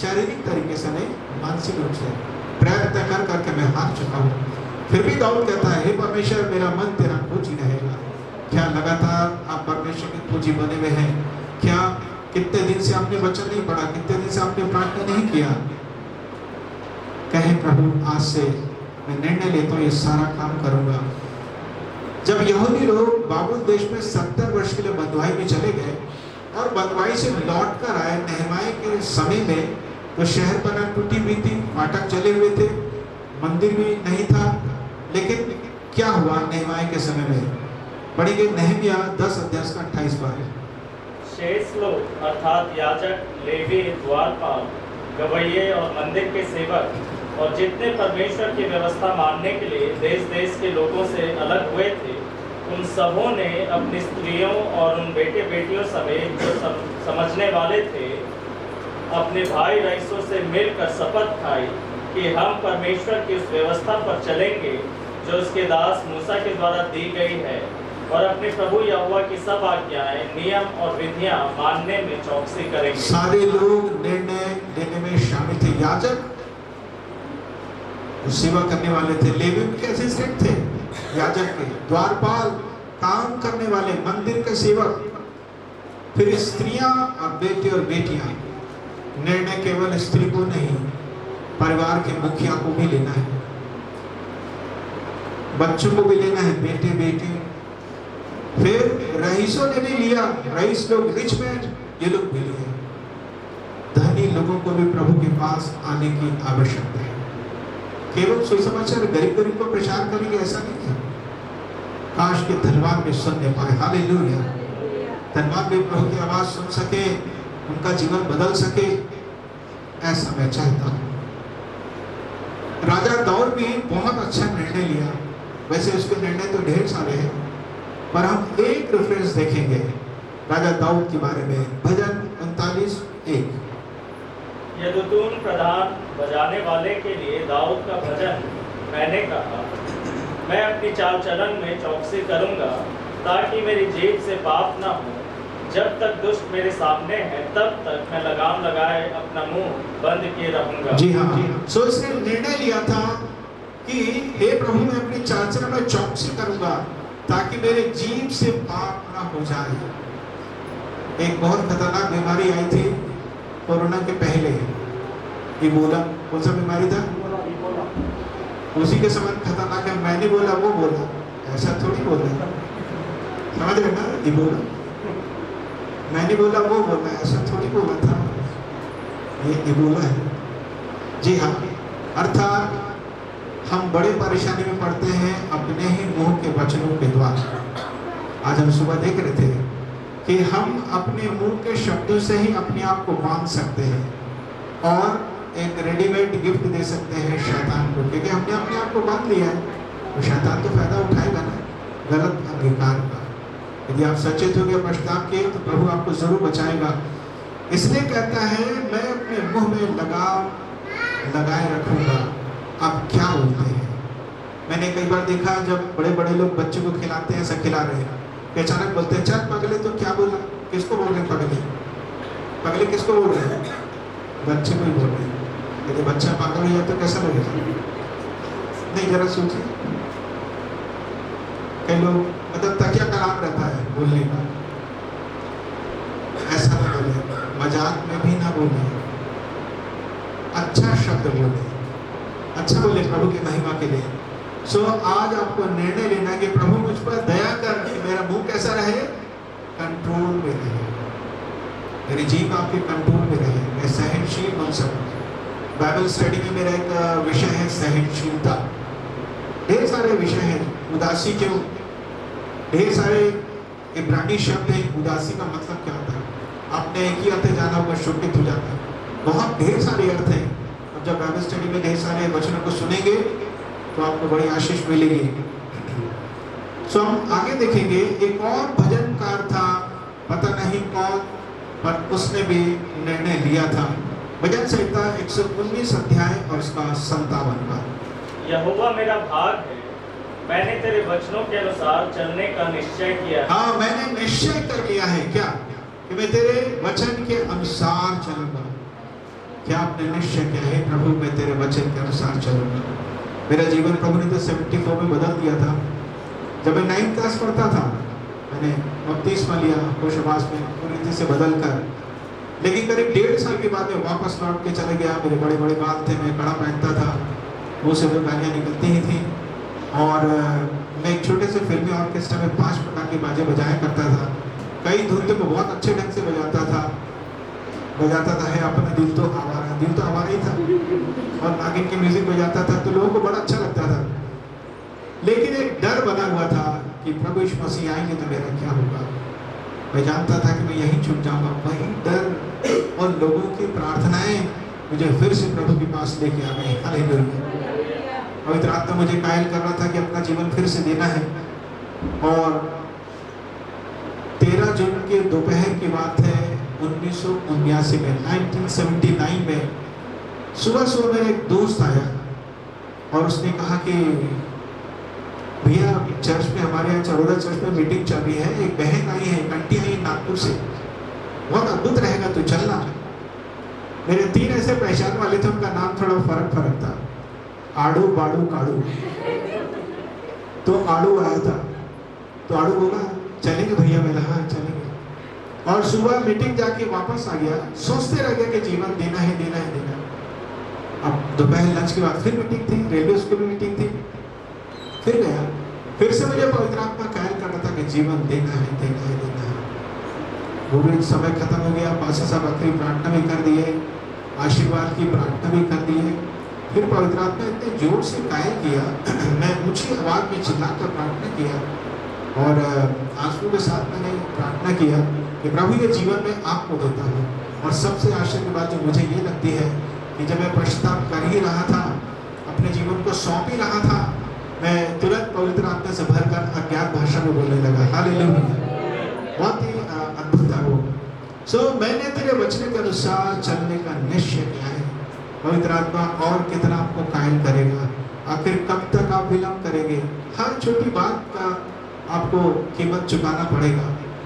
Speaker 1: शारीरिक तरीके से नहीं, मानसिक रूप से प्रयत्न कर करके मैं हार चुका हूँ। फिर भी दाऊद कहता है, हे परमेश्वर, मेरा मन तेरा खोजी रहेगा। क्या लगातार आप परमेश्वर की खोजी बने हुए हैं? क्या कितने दिन से आपने वचन नहीं पढ़ा, कितने दिन से आपने प्रार्थना नहीं किया? कहे प्रभु, आज से मैं निर्णय लेता हूँ, ये सारा काम करूंगा। जब यहूदी लोग बाबुल देश में 70 वर्ष के लिए बंधुआई में चले गए और बंधुआई से लौट कर आए नेहमाया के समय में, तो शहर बना टूटी हुई थी, फाटक चले हुए थे, मंदिर भी नहीं था। लेकिन क्या हुआ नेहमाया के समय में? पढ़ेंगे नहमिया 10 अध्याय 28 पद।
Speaker 2: शेष लोग अर्थात याजक, लेवी, द्वारपाल गवैये और मंदिर के सेवक और जितने परमेश्वर की व्यवस्था मानने के लिए देश देश के लोगों से अलग हुए थे, उन सबों ने अपनी स्त्रियों और उन बेटे बेटियों समेत जो समझने वाले थे, अपने भाई रईसों से मिलकर शपथ खाई कि हम परमेश्वर की उस व्यवस्था पर चलेंगे जो उसके दास मूसा के द्वारा दी गई है, और अपने प्रभु यहोवा की सब आज्ञाएं, नियम और विधियां मानने में चौकसी करेंगे।
Speaker 1: सारे लोग निर्णय लेने में शामिल थे। याजक सेवा करने वाले थे, लेवी के असिस्टेंट थे, याजक के द्वारपाल, काम करने वाले, मंदिर के सेवक, फिर स्त्रियां और बेटे और बेटियां। निर्णय केवल स्त्री को नहीं, परिवार के मुखिया को भी लेना है, बच्चों को भी लेना है, बेटे बेटी। फिर रईसों ने भी लिया, रईस लोग, रिच मैन, ये लोग भी लिए। धनी लोगों को भी प्रभु के पास आने की आवश्यकता है। केवल सुसमाचार गरीब गरीब को प्रचार करेंगे ऐसा नहीं है। काश के धनवान भी सुनने पाए। हालेलुया। धनवान भी प्रभु की आवाज सुन सके, उनका जीवन बदल सके, ऐसा मैं चाहता हूँ। राजा दाऊद भी बहुत अच्छा निर्णय लिया। वैसे उसके निर्णय तो ढेर सारे हैं, पर हम एक रेफरेंस देखेंगे राजा दाऊद के बारे में। भजन 39:1।
Speaker 2: यदुतून प्रधान बजाने वाले के लिए दाऊद का भजन। मैंने कहा, मैं अपनी चाल चलन में चौकसी करूंगा ताकि मेरी जेब से पाप न हो। जब तक दुष्ट मेरे सामने है तब तक मैं लगाम लगाए अपना मुंह बंद किए रहूंगा।
Speaker 1: जी हाँ, सो इसने निर्णय लिया था कि हे प्रभु, मैं अपनी चाल चलन में चौकसी करूंगा ताकि मेरे जीभ से पाप ना हो जाए। एक बहुत खतरनाक बीमारी आई थी कोरोना के पहले, इबोला। कौन सा बीमारी था? उसी के समय खतरनाक है। मैंने बोला, वो बोला, ऐसा थोड़ी बोला, समझ रहे ना? इबोला मैंने बोला, वो बोला, ऐसा थोड़ी बोला था। ये इबोला है। जी हाँ, अर्थात हम बड़े परेशानी में पड़ते हैं अपने ही मुंह के वचनों के द्वारा। आज हम सुबह देख रहे थे कि हम अपने मुंह के शब्दों से ही अपने आप को बांध सकते हैं और एक रेडीमेड गिफ्ट दे सकते हैं शैतान को, क्योंकि हमने अपने आप को बांध लिया है। तो शैतान तो फायदा उठाएगा ना गलत अंगीकार का। यदि आप सचेत हो गए, पश्चाताप किए, तो प्रभु आपको जरूर बचाएगा। इसलिए कहता है, मैं अपने मुंह में लगाए रखूंगा। आप क्या बोलते हैं? मैंने कई बार देखा जब बड़े बड़े लोग बच्चे को खिलाते हैं, ऐसा खिला रहे हैं, अचानक बोलते हैं, चल पगले। तो क्या बोला? किसको बोल रहे हैं पगले? पगले किसको बोल रहे हैं? बच्चे को ही बोल रहे हैं। यदि बच्चा पागल हो जाए तो कैसा लगेगा? नहीं, जरा सोचिए। कई लोग मतलब तकिया कलाम रहता है बोलने का, ऐसा ना बोले, मजाक में भी ना बोले, अच्छा शब्द बोले, अच्छा बोले प्रभु की महिमा के लिए। सो आज आपको निर्णय लेना है कि प्रभु मुझ पर दया कर कि मेरा मुंह कैसा रहे? कंट्रोल में रहे, मेरी जीभ आपके कंट्रोल में रहे, मैं सहनशील बन सकूं। बाइबल स्टडी में मेरा एक विषय है सहनशीलता। ढेर सारे विषय हैं। उदासी क्यों? ढेर सारे इब्रानी शब्द हैं। उदासी का मतलब क्या होता है? आपने एक ही अर्थ जाना होगा, शोकित हो जाता है। बहुत ढेर सारे अर्थ हैं। अब जब बाइबल स्टडी में ढेर सारे वचनों को सुनेंगे तो आपको बड़ी आशीष मिलेगी। सो हम आगे देखेंगे। एक और भजनकार था, पता नहीं कौन, पर उसने भी निर्णय लिया था। भजन संहिता 119 अध्याय और उसका 57।
Speaker 2: यहोवा मेरा भाग है, मैंने तेरे वचनों के अनुसार चलने का निश्चय किया है।
Speaker 1: हाँ, मैंने निश्चय कर लिया है क्या? कि मैं तेरे वचन के अनुसार चलूंगा। क्या आपने निश्चय किया है? प्रभु, मैं तेरे वचन के अनुसार चलूंगा। मेरा जीवन प्रभु ने तो 74 में बदल दिया था। जब मैं 9th क्लास पढ़ता था, मैंने बपतिस्मा लिया होशवास में, पूरी रीति से बदल कर। लेकिन करीब 1.5 साल के बाद में वापस लौट के चले गया। मेरे बड़े बड़े बाल थे, मैं कड़ा पहनता था, मुँह से वो गालियाँ निकलती ही थी। और मैं एक छोटे से फिल्मी ऑर्केस्ट्रा में 5 प्रकार के बाजे बजाया करता था। कई धुन को बहुत अच्छे ढंग से बजाता था। है अपना दिल तो आवारा ही था, और नागिन की म्यूजिक बजाता था, तो लोगों को बड़ा अच्छा लगता था। लेकिन एक डर बना हुआ था कि प्रभु यीशु मसीह आएंगे तो मेरा क्या होगा। मैं जानता था कि मैं यहीं छूट जाऊंगा। वही डर और लोगों की प्रार्थनाएं मुझे फिर से प्रभु के पास लेके आ गए। हालेलुया। पवित्र आत्मा मुझे कायल कर रहा था कि अपना जीवन फिर से देना है। और 13 जून के दोपहर की बात है 1979 में, 1979 में सुबह सुबह मेरा एक दोस्त आया और उसने कहा कि भैया चर्च में, हमारे यहाँ चरोदा चर्च में मीटिंग चल रही है, एक बहन आई है, एक आंटी आई नागपुर से, बहुत अद्भुत रहेगा तो चलना। मेरे 3 ऐसे पहचान वाले थे, उनका नाम थोड़ा फर्क था, आड़ू बाड़ू काड़ू। तो आड़ू आया था, तो आड़ू बोला चलेंगे भैया, मैंने हाँ चलेंगे। और सुबह मीटिंग जाके वापस आ गया, सोचते रह गया कि जीवन देना है देना है देना है। अब दोपहर लंच के बाद फिर मीटिंग थी, रेलवे स्कूल में मीटिंग थी, फिर गया। फिर से मुझे पवित्र आत्मा कायल कर रहा था कि जीवन देना है देना है देना है। वो समय खत्म हो गया, पासा साहब आखिरी प्रार्थना भी कर दिए, आशीर्वाद की प्रार्थना भी कर दिए। फिर पवित्र आत्मा इतने जोर से कायल किया, मैं ऊंची आवाज में चिल्लाकर प्रार्थना किया और आंसू के साथ मैंने प्रार्थना किया कि प्रभु ये जीवन में आपको देता हूँ। और सबसे आश्चर्य की बात जो मुझे ये लगती है कि जब मैं पश्चाताप कर ही रहा था, अपने जीवन को सौंप ही रहा था, मैं तुरंत पवित्र आत्मा से भरकर अज्ञात भाषा में बोलने लगा। हालेलुया। बहुत ही अद्भुत था वो। मैंने तेरे वचन के अनुसार चलने का निश्चय किया है। पवित्र आत्मा और कितना आपको कायल करेगा, आखिर कब तक आप विलंब करेंगे? हर छोटी बात का आपको कीमत चुकाना पड़ेगा,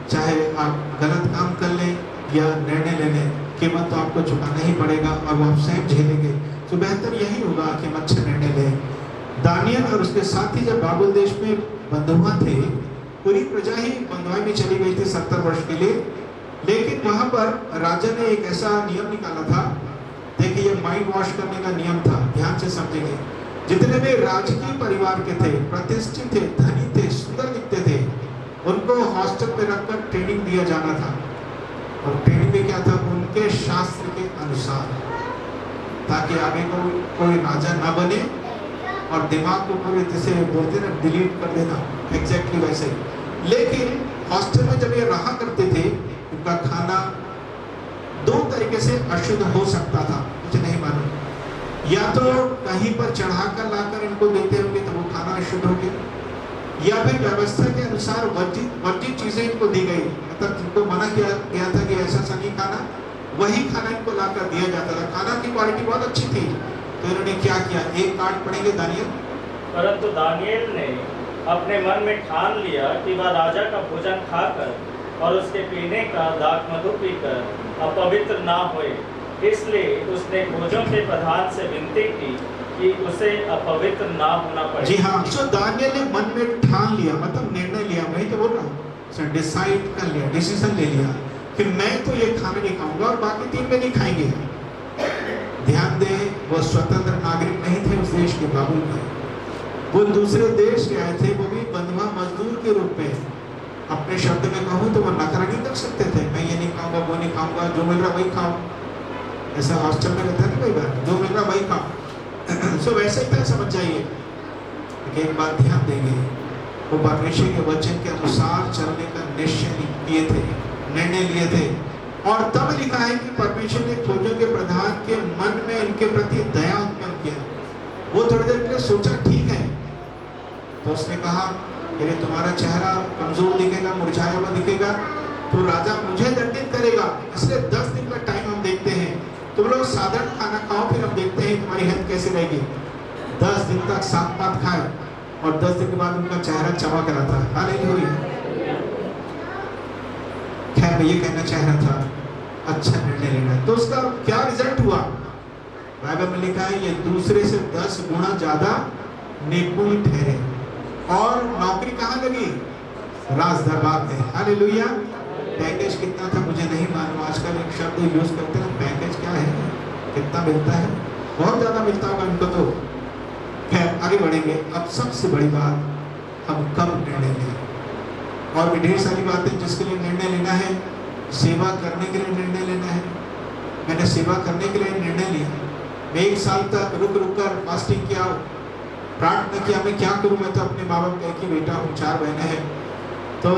Speaker 1: चाहे आप गलत काम कर लें या निर्णय ले लें, कीमत तो आपको चुकाना ही पड़ेगा और वो आप स्वयं झेलेंगे। तो बेहतर यही होगा कि हम अच्छे निर्णय लें। दानियल और उसके साथी जब बाबुल देश में बंधुआ थे, पूरी प्रजा ही बंधुआई में चली गई थी 70 वर्ष के लिए, लेकिन वहां पर राजा ने एक ऐसा नियम निकाला था। देखिए ये माइंड वॉश करने का नियम था, ध्यान से समझेंगे। जितने भी राजकीय परिवार के थे, प्रतिष्ठित थे, धनी थे, सुंदर दिखते थे, उनको हॉस्टल में रखकर ट्रेनिंग दिया जाना था। और ट्रेनिंग में क्या था? उनके शास्त्र के अनुसार, ताकि आगे को कोई राजा ना बने और दिमाग को पूरे जैसे बोलते ना डिलीट कर देना, एग्जैक्टली वैसे ही। लेकिन हॉस्टल में जब ये रहा करते थे, उनका खाना 2 तरीके से अशुद्ध हो सकता था, मुझे नहीं मालूम। या तो कहीं पर चढ़ाकर लाकर इनको देते होंगे तो वो खाना अशुद्ध हो गया, या फिर व्यवस्था के अनुसार वर्जित चीजें इनको दी गई, मतलब जिनको मना किया गया था कि ऐसा सा नहीं खाना, वही खाना इनको लाकर दिया जाता था। खाना की क्वालिटी बहुत अच्छी थी। तो इन्होंने क्या किया? एक कार्ड पढ़ेंगे दानियल।
Speaker 2: परंतु दानियल ने अपने मन में ठान लिया कि वह राजा का भोजन खाकर और उसके पीने का दाख मधु पीकर अपवित्र ना होए, इसलिए उसने भोजों के प्रधान से विनती की कि उसे अपवित्र ना होना पड़े।
Speaker 1: जी हाँ, सो दानियल ने मन में ठान लिया, मतलब निर्णय लिया, वही तो बोल रहा हूँ, डिसाइड कर लिया, डिसीजन ले लिया कि मैं तो ये खाना नहीं खाऊंगा और बाकी 3 में नहीं खाएंगे। ध्यान दे, वो स्वतंत्र नागरिक नहीं थे उस देश के, बाबुल में वो दूसरे देश से आए थे, वो भी बंधुआ मजदूर के रूप में। अपने शब्द में कहूँ तो वो नखरा नहीं कर सकते थे, मैं ये नहीं खाऊंगा, वो नहीं खाऊंगा, जो मिल रहा वही खाओ। ऐसा हॉस्टल में रहता है ना कई बार, जो मिल रहा वही खाओ। सो वैसे ही था, समझ जाइए। एक बात ध्यान देंगे, वो परमेश्वर के वचन के अनुसार चलने का निश्चय किए थे, निर्णय लिए थे। और तब लिखा है कि परमेश्वर ने फौजों के प्रधान के मन में इनके प्रति दया उत्पन्न किया। वो थोड़ी देर के लिए सोचा ठीक है, तो उसने कहा यदि तुम्हारा चेहरा कमजोर दिखेगा, मुरझाया हुआ दिखेगा, तो राजा मुझे दंडित करेगा, इसलिए 10 दिन का टाइम हम देखते हैं। तुम लोग साधारण खाना खाओ, फिर हम देखते हैं तुम्हारी हेल्थ कैसे रहेगी। 10 दिन तक सात पात खाए और 10 दिन के बाद उनका चेहरा चमक रहा था। हालेलुया। खैर मैं ये कहना चाह रहा था, अच्छा निर्णय लेना। तो उसका क्या रिजल्ट हुआ? बाइबल में लिखा है ये दूसरे से 10 गुना ज्यादा निपुण ठहरे। और नौकरी कहाँ लगी? राज दरबार में। हालेलुया। पैकेज कितना था मुझे नहीं मालूम, आजकल एक शब्द यूज करते हैं, पैकेज क्या है, कितना मिलता है? बहुत ज्यादा मिलता होगा इनको तो। खैर आगे बढ़ेंगे। अब सबसे बड़ी बात, हम कब निर्णय लें? और भी ढेर सारी बातें जिसके लिए निर्णय लेना है। सेवा करने के लिए निर्णय लेना है। मैंने सेवा करने के लिए निर्णय लिया। मैं 1 साल तक रुक कर फास्टिंग किया, प्रार्थना किया, मैं क्या करूं, मैं तो अपने माँ बाप का एक ही बेटा हूँ, 4 बहनें हैं, तो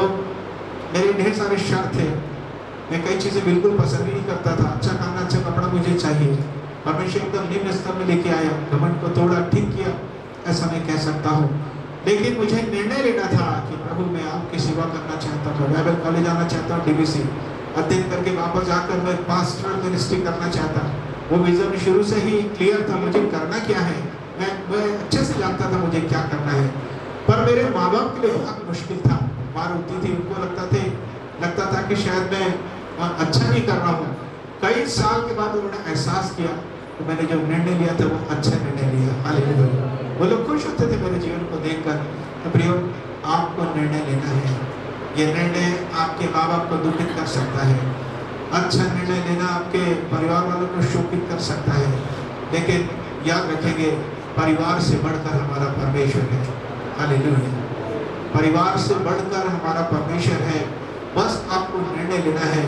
Speaker 1: मेरे ढेर सारे शर्त थे। मैं कई चीज़ें बिल्कुल पसंद ही नहीं करता था। अच्छा खाना, अच्छा कपड़ा मुझे चाहिए, परमेश्वर एकदम निम्न स्तर में लेके आया, घमंड को तोड़ा, ठीक किया, ऐसा मैं कह सकता हूँ। लेकिन मुझे निर्णय लेना था कि प्रभु मैं आपकी सेवा करना चाहता हूँ, बाइबल कॉलेज आना चाहता हूँ, डीबीसी अध्ययन करके वापस आकर मैं पास्टरल मिनिस्ट्री करना चाहता। वो विजन शुरू से ही क्लियर था, मुझे करना क्या है, मैं अच्छे से जानता था मुझे क्या करना है। पर मेरे माँ बाप के लिए बहुत मुश्किल था। माँ रोती थी, उनको लगता था कि शायद मैं अच्छा नहीं कर रहा हूँ। कई साल के बाद उन्होंने एहसास किया तो मैंने जो निर्णय लिया था वो अच्छा निर्णय लिया। हालेलुया। वो लोग खुश होते थे मेरे जीवन को देखकर। तो प्रियो, आपको निर्णय लेना है। ये निर्णय आपके माँ बाप को दुखित कर सकता है, अच्छा निर्णय लेना आपके परिवार वालों को शोकित कर सकता है, लेकिन याद रखेंगे परिवार से बढ़कर हमारा परमेश्वर है। हालेलुया। परिवार से बढ़कर हमारा परमेश्वर है। बस आपको निर्णय लेना है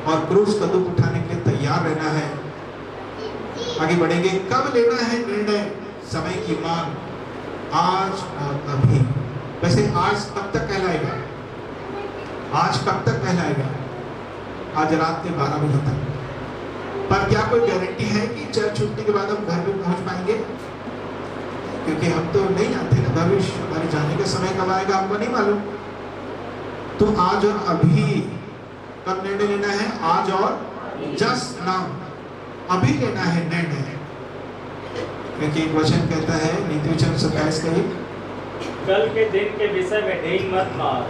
Speaker 1: और क्रूस का दुख उठाने के लिए तैयार रहना है। आगे बढ़ेंगे। कब लेना है निर्णय? समय की मांग, आज और अभी। वैसे आज कब तक कहलाएगा? आज कब तक कहलाएगा? आज रात के 12 बजे तक। पर क्या कोई गारंटी है कि चर्च छुट्टी के बाद हम घर में पहुंच पाएंगे? क्योंकि हम तो नहीं जानते ना भविष्य, हमारे जाने का समय कब आएगा हमको नहीं मालूम। तो आज और अभी कब निर्णय लेना है? आज और जस्ट नाउ, अभी लेना है निर्णय। क्योंकि एक वचन कहता है, नीति वचन 27 का ही,
Speaker 2: कल के दिन के विषय में ढींग मत मार,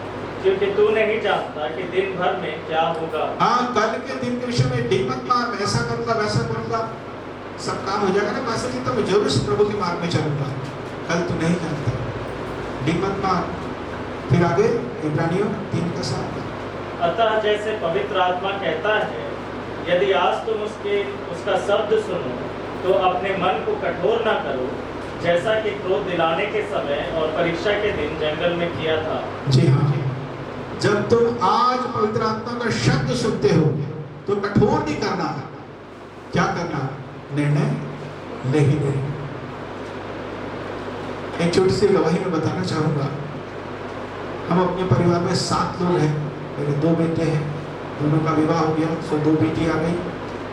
Speaker 2: क्योंकि तू नहीं जानता कि दिन भर में क्या होगा।
Speaker 1: हाँ, कल के दिन के विषय में ढींग मत मार, ऐसा करूंगा वैसा करूंगा, सब काम हो जाएगा ना पास जी, तो मैं जरूर से प्रभु के मार्ग में चलूंगा। कल तू नहीं जानता, ढींग मत मार। फिर आगे इब्रानियों 3:7।
Speaker 2: अतः जैसे पवित्र आत्मा कहता है, यदि आज तुम उसका शब्द सुनो तो अपने मन को कठोर ना करो, जैसा कि क्रोध दिलाने के समय और परीक्षा के दिन जंगल में किया था।
Speaker 1: जी हाँ, जब तुम आज पवित्र आत्मा का शब्द सुनते हो तो कठोर नहीं करना। क्या करना? निर्णय ले ही ले। एक छोटी सी गवाही में बताना चाहूंगा। हम अपने परिवार में 7 लोग हैं। मेरे 2 बेटे हैं, दोनों का विवाह हो गया, सो 2 बेटी आ गई,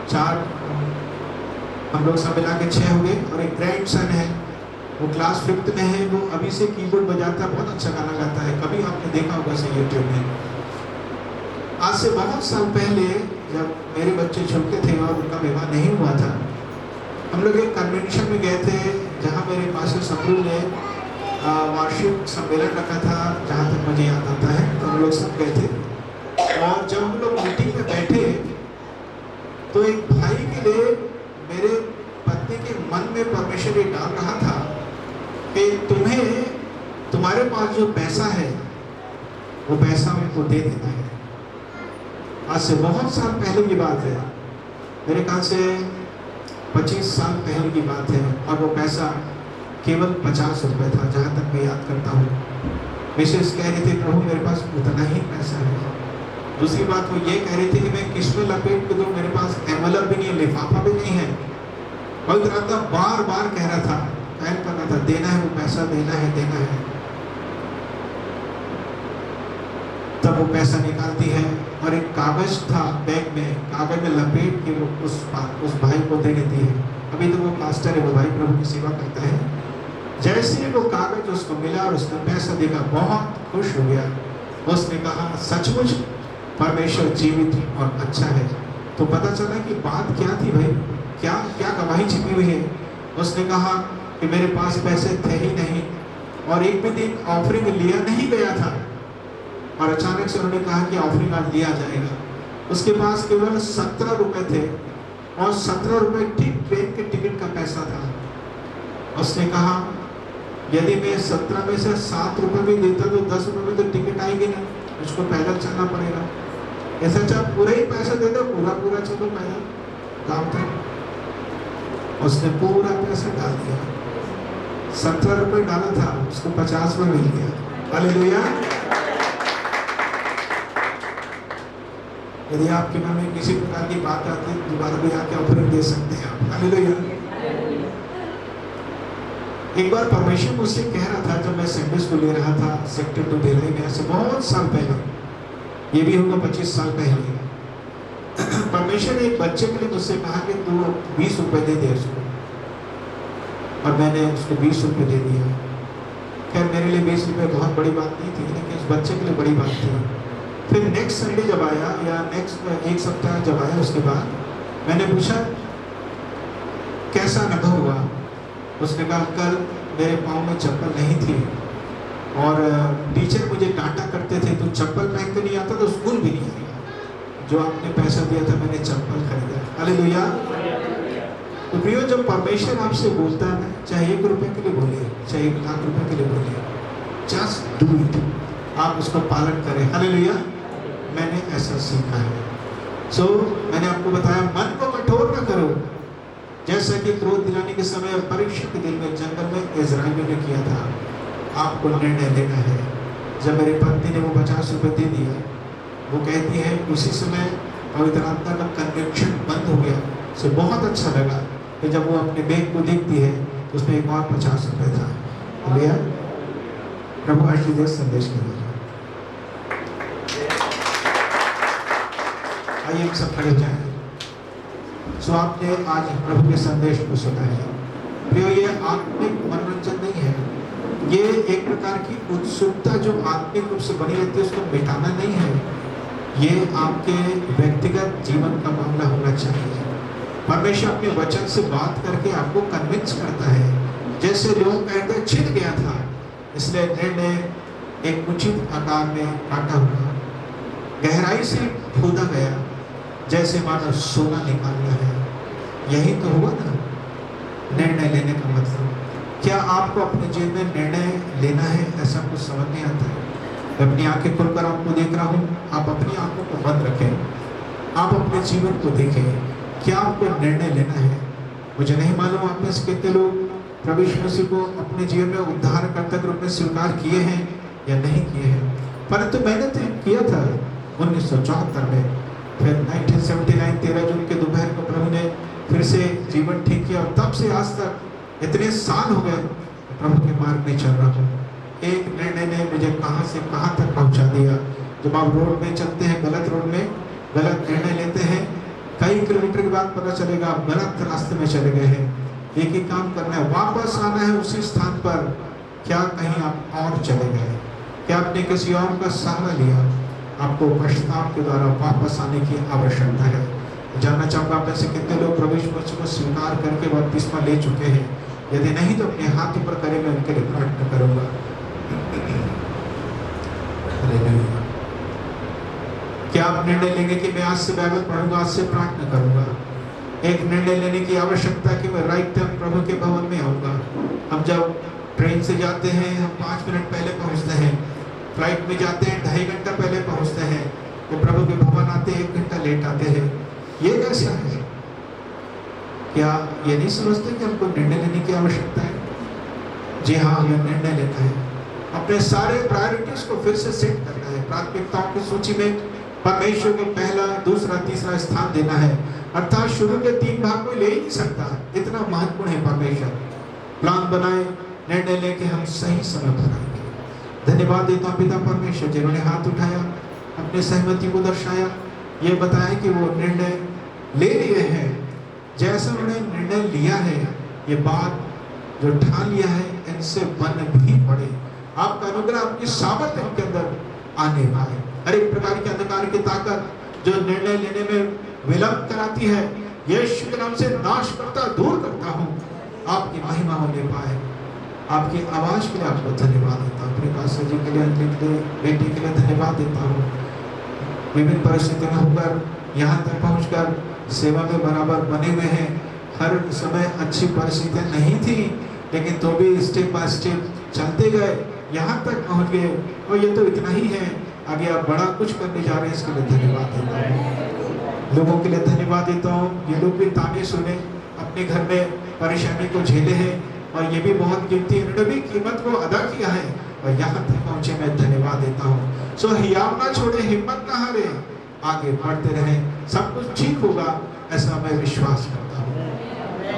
Speaker 1: 4 हम लोग सब मिला के 6 हो गए। और एक ग्रैंड सन है, वो क्लास 5th में है। वो अभी से कीबोर्ड बजाता है, बहुत अच्छा गाना गाता है, कभी आपने देखा होगा से यूट्यूब में। आज से बहुत साल पहले जब मेरे बच्चे छोटे थे और उनका विवाह नहीं हुआ था, हम लोग एक कन्वेंशन में गए थे जहाँ मेरे पास सप्रू ने वार्षिक सम्मेलन रखा था, जहाँ तक मुझे याद आता है। तो हम लोग सब गए थे और जब हम लोग मीटिंग में बैठे तो एक भाई के लिए मेरे पत्नी के मन में परमेश्वर ये डाल रहा था कि तुम्हारे पास जो पैसा है वो पैसा उनको दे देना है। आज से बहुत साल पहले की बात है, मेरे ख्याल से 25 साल पहले की बात है। और वो पैसा केवल 50 रुपये था, जहाँ तक मैं याद करता हूँ। मिसेस कह रही थी, प्रभु मेरे पास उतना ही पैसा है। दूसरी बात वो ये कह रही थी कि मैं किस में लपेट के दूँ, मेरे पास एनवलप भी नहीं है, लिफाफा भी नहीं है। पवित्र आत्मा बार बार कह रहा था, कहना करना था, देना है वो पैसा, देना है, देना है। तब वो पैसा निकालती है और एक कागज था बैग में, कागज में लपेट के वो उस भाई को दे देती है। अभी तो वो पास्टर है, वो भाई प्रभु की सेवा करता है। जैसे वो कागज उसको मिला और उसने पैसा देखा, बहुत खुश हो गया। उसने कहा, सचमुच परमेश्वर जीवित और अच्छा है। तो पता चला कि बात क्या थी भाई, क्या क्या गवाही छिपी हुई है। उसने कहा कि मेरे पास पैसे थे ही नहीं और एक भी दिन ऑफरिंग लिया नहीं गया था, और अचानक से उन्होंने कहा कि ऑफरिंग आज लिया जाएगा। उसके पास केवल 17 रुपये थे और 17 रुपये ठीक ट्रेन के टिकट का पैसा था। उसने कहा, यदि मैं 17 में से 7 रुपये भी देता तो 10 रुपये में तो टिकट आएगी नहीं, मुझको पैदल चलना पड़ेगा। ऐसा चाहे पूरा ही पैसा दे दो, पूरा चलो पैदल गाँव तक। उसने पूरा पैसा डाल दिया। 17 रुपये डाला था, उसको 50 में मिल गया। हालेलुया। यदि आपके मन में किसी प्रकार की बात आती है, दोबारा भी आके ऑफरिंग दे सकते हैं आप। हालेलुया। एक बार परमेश्वर मुझसे कह रहा था, जब मैं संडे स्कूल ले रहा था सेक्टर 2 भिलाई में, ऐसे बहुत साल पहले, ये भी होगा 25 साल पहले। परमेश्वर ने एक बच्चे के लिए मुझसे कहा कि तू 20 रुपए दे दे उसको, और मैंने उसको 20 रुपए दे दिया। खैर मेरे लिए 20 रुपए बहुत बड़ी बात नहीं थी, लेकिन उस बच्चे के लिए बड़ी बात थी। फिर नेक्स्ट संडे जब आया, या नेक्स्ट एक सप्ताह जब आया, उसके बाद मैंने पूछा कैसा अनुभव हुआ। उसने कहा कल मेरे पाँव में चप्पल नहीं थी और टीचर मुझे डांटा करते थे, तो चप्पल पहन के नहीं आता तो स्कूल भी नहीं आएगा, जो आपने पैसा दिया था मैंने चप्पल खरीदा। हालेलुया। तो प्रियो, जब परमेश्वर आपसे बोलता है ना, चाहे 1 रुपए के लिए बोले, चाहे 1 लाख रुपए के लिए बोले, जस्ट डू इट, आप उसका पालन करें। हालेलुया। मैंने ऐसा सीखा है। सो मैंने आपको बताया, मन को कठोर न करो, जैसा कि क्रोध दिलाने के समय परीक्षा के दिन में जंगल में इज़राइलियों ने किया था। आपको निर्णय लेना है। जब मेरी पत्नी ने वो 50 रुपए दे दिया, वो कहती है उसी समय पवित्र आत्मा का कन्विक्शन बंद हो गया। उसे बहुत अच्छा लगा कि जब वो अपने बैग को देखती है तो उसमें एक और 50 रुपए था। लिया प्रभु आशीर्वाद संदेश के लिए। आइए हम सब खड़े जाएं। सो आपने आज प्रभु के संदेश को सुना है। प्रियो, ये आत्मिक मनोरंजन नहीं है, ये एक प्रकार की उत्सुकता जो आत्मिक रूप से बनी रहती है, उसको मिटाना नहीं है। ये आपके व्यक्तिगत जीवन का मामला होना चाहिए। परमेश्वर अपने वचन से बात करके आपको कन्विंस करता है। जैसे लोग कहते छिद गया था, इसलिए निर्णय एक उचित आकार में काटा हुआ, गहराई से खोदा गया, जैसे मानो सोना निकालना है। यही तो हुआ ना निर्णय लेने का मतलब। क्या आपको अपने जीवन में निर्णय लेना है? ऐसा कुछ समझ नहीं आता है। मैं अपनी आंखें खोलकर आपको देख रहा हूँ, आप अपनी आंखों को बंद रखें, आप अपने जीवन को देखें। क्या आपको निर्णय लेना है? मुझे नहीं मालूम आप में से कितने लोग प्रभु यीशु मसीह को अपने जीवन में उद्धारकर्ता के रूप में स्वीकार किए हैं या नहीं किए हैं। परंतु मैंने तो किया था 1974 में, फिर 1979 13 जून के दोपहर को प्रभु ने फिर से जीवन ठीक किया, और तब से आज तक इतने साल हो गए प्रभु के मार्ग में चल रहा हूँ। एक निर्णय ने मुझे कहाँ से कहाँ तक पहुँचा दिया। जब आप रोड में चलते हैं, गलत रोड में गलत निर्णय लेते हैं, कई किलोमीटर के बाद पता चलेगा आप गलत रास्ते में चले गए हैं। एक ही काम करना है, वापस आना है उसी स्थान पर। क्या कहीं आप और चले गए? क्या आपने किसी और का सहारा लिया? आपको पश्चाताप के द्वारा वापस आने की आवश्यकता है। जानना चाहूँगा आप में से कितने लोग प्रभु यीशु मसीह को स्वीकार करके बपतिस्मा ले चुके हैं? यदि नहीं तो अपने हाथ ऊपर करें, मैं उनके लिए प्रार्थना करूँगा। क्या आप निर्णय लेंगे कि मैं आज से बाइबल पढ़ूंगा, आज से प्रार्थना करूँगा? एक निर्णय लेने की आवश्यकता है कि मैं राइट टाइम प्रभु के भवन में आऊँगा। हम जब ट्रेन से जाते हैं, हम 5 मिनट पहले पहुँचते हैं। फ्लाइट में जाते हैं 2.5 घंटा पहले पहुँचते हैं। वो प्रभु के भवन आते 1 घंटा लेट आते हैं। ये कैसा है? क्या ये नहीं समझते कि हमको निर्णय लेने की आवश्यकता है? जी हाँ, हमें निर्णय लेना है। अपने सारे प्रायोरिटीज को फिर से सेट करना है। प्राथमिकताओं की सूची में परमेश्वर को पहला, दूसरा, तीसरा स्थान देना है। अर्थात शुरू के 3 भाग कोई ले ही नहीं सकता, इतना महत्वपूर्ण है परमेश्वर। प्लान बनाए, निर्णय लेके हम सही समय पर आएंगे। धन्यवाद देता हूँ पिता परमेश्वर, जिन्होंने हाथ उठाया, अपने सहमति को दर्शाया, ये बताया कि वो निर्णय ले लिए हैं। जैसा उन्होंने निर्णय लिया है, ये बात जो ठान लिया है, इनसे बन भी पड़े। आपका अनुग्रह, आपकी सामर्थ इनके अंदर आने पाए। हर एक प्रकार के अंधकार की ताकत जो निर्णय लेने में विलंब कराती है, यीशु के नाम से नाश करता, दूर करता हूँ। आपकी महिमा होने पाए। आपकी आवाज के लिए आपको धन्यवाद देता हूँ। अपने पास जी के लिए, बेटी के लिए धन्यवाद देता हूँ। विभिन्न परिस्थितियों में होकर यहाँ तक पहुँचकर सेवा में बराबर बने हुए हैं। हर समय अच्छी परिस्थितियाँ नहीं थी, लेकिन तो भी स्टेप बाय स्टेप चलते गए, यहाँ तक पहुँच गए। और ये तो इतना ही है, आगे आप बड़ा कुछ करने जा रहे हैं, इसके लिए धन्यवाद देता हूँ। लोगों के लिए धन्यवाद देता हूँ। ये लोग भी ताने सुने, अपने घर में परेशानी को झेले हैं, और ये भी बहुत कीमती, इन्होंने भी कीमत को अदा किया है और यहाँ तक पहुँचे। मैं धन्यवाद देता हूँ। सो हियाव ना छोड़े, हिम्मत ना हारे, आगे बढ़ते रहें, सब कुछ ठीक होगा, ऐसा मैं विश्वास करता हूँ।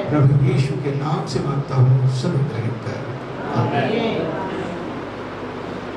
Speaker 1: प्रभु यीशु के नाम से मांगता हूँ, सुन ग्रहण कर। आमीन।